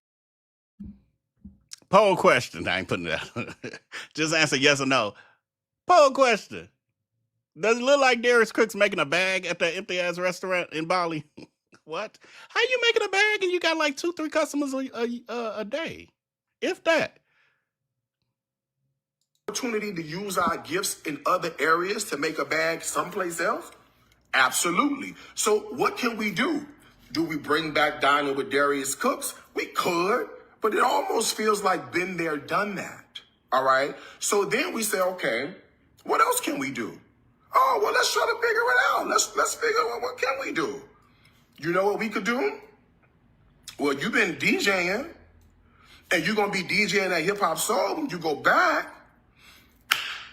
Poll question. I ain't putting it out. Just answer yes or no. Poll question. Does it look like Darius Crooks making a bag at that empty ass restaurant in Bali? What? How you making a bag and you got like 2-3 customers a day? If that. Opportunity to use our gifts in other areas to make a bag someplace else? Absolutely. So what can we do? Do we bring back Dining with Darius Crooks? We could, but it almost feels like been there, done that. All right. So then we say, okay, what else can we do? Oh, well, let's try to figure it out. Let's figure out what can we do. You know what we could do? Well, you've been DJing, and you're gonna be DJing at Hip Hop Soul when you go back.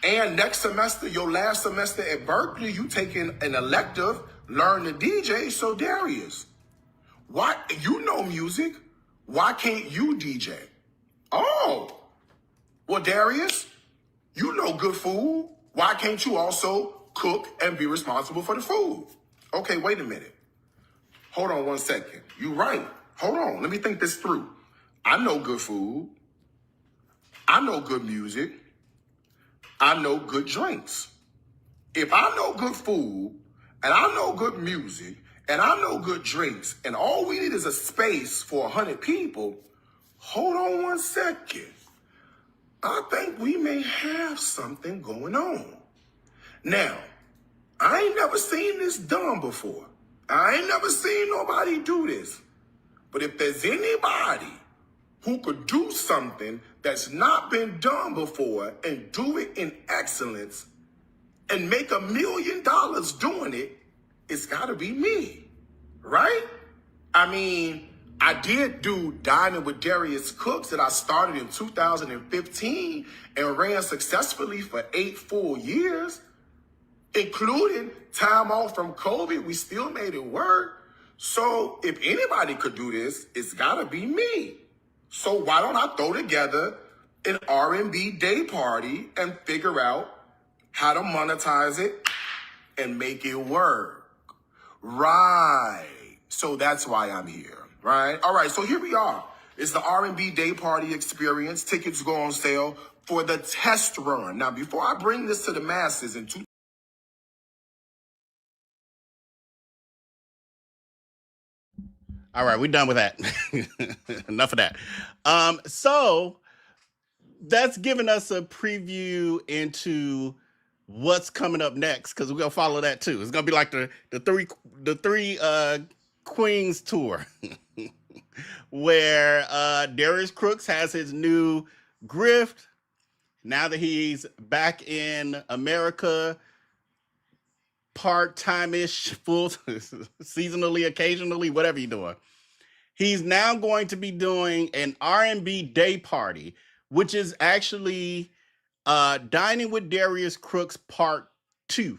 And next semester, your last semester at Berkeley, you taking an elective, learn to DJ. So Darius, why, you know music, why can't you DJ? Oh, well, Darius, you know good food. Why can't you also cook and be responsible for the food? Okay, wait a minute. Hold on 1 second. You right. Hold on. Let me think this through. I know good food. I know good music. I know good drinks. If I know good food and I know good music and I know good drinks and all we need is a space for 100 people, hold on 1 second. I think we may have something going on. Now, I ain't never seen this done before. I ain't never seen nobody do this. But if there's anybody who could do something that's not been done before and do it in excellence and make $1 million doing it, it's gotta be me, right? I mean, I did do Dining with Darius Crooks that I started in 2015 and ran successfully for 8 full years, including time off from COVID. We still made it work. So if anybody could do this, it's gotta be me. So why don't I throw together an R&B day party and figure out how to monetize it and make it work? Right. So that's why I'm here, right? All right, so here we are. It's the R&B day party experience. Tickets go on sale for the test run. Now, before I bring this to the masses in All right, we're done with that. Enough of that. So that's giving us a preview into what's coming up next, because we're gonna follow that too. It's gonna be like the three Queens tour, where Darius Crooks has his new grift. Now that he's back in America, part-time-ish, full, seasonally, occasionally, whatever you're doing. He's now going to be doing an R&B day party, which is actually Dining with Darius Crooks Part 2.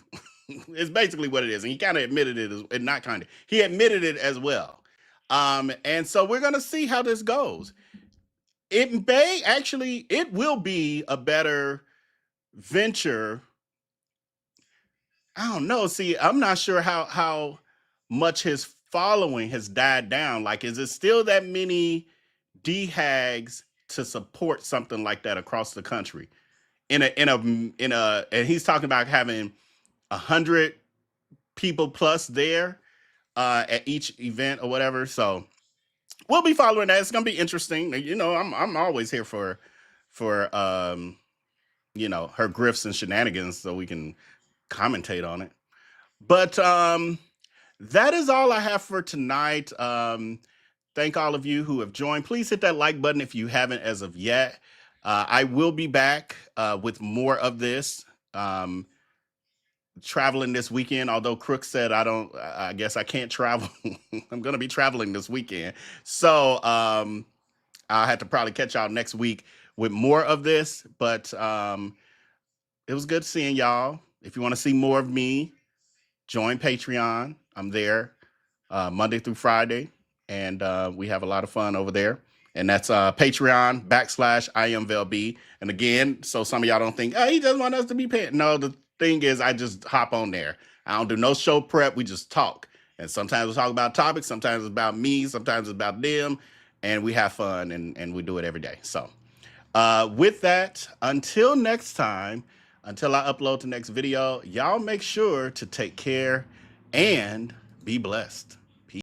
It's basically what it is. And he kind of admitted it, and not kind of. He admitted it as well. And so we're going to see how this goes. It will be a better venture. I don't know. See, I'm not sure how much his following has died down. Like, is it still that many D-hags to support something like that across the country? And he's talking about having 100 people plus there at each event or whatever. So we'll be following that. It's gonna be interesting. You know, I'm always here for her grifts and shenanigans, so we can commentate on it. But that is all I have for tonight. Thank all of you who have joined. Please hit that like button if you haven't as of yet. I will be back with more of this. traveling this weekend, although Crooks said I guess I can't travel. I'm going to be traveling this weekend. So I'll have to probably catch y'all next week with more of this. But it was good seeing y'all. If you want to see more of me, join Patreon. I'm there Monday through Friday. And we have a lot of fun over there. And that's Patreon.com/I am Vell B. And again, so some of y'all don't think, oh, he just want us to be paying. No, the thing is, I just hop on there. I don't do no show prep. We just talk. And sometimes we talk about topics. Sometimes it's about me. Sometimes it's about them. And we have fun, and we do it every day. So with that, until next time, until I upload the next video, y'all make sure to take care and be blessed.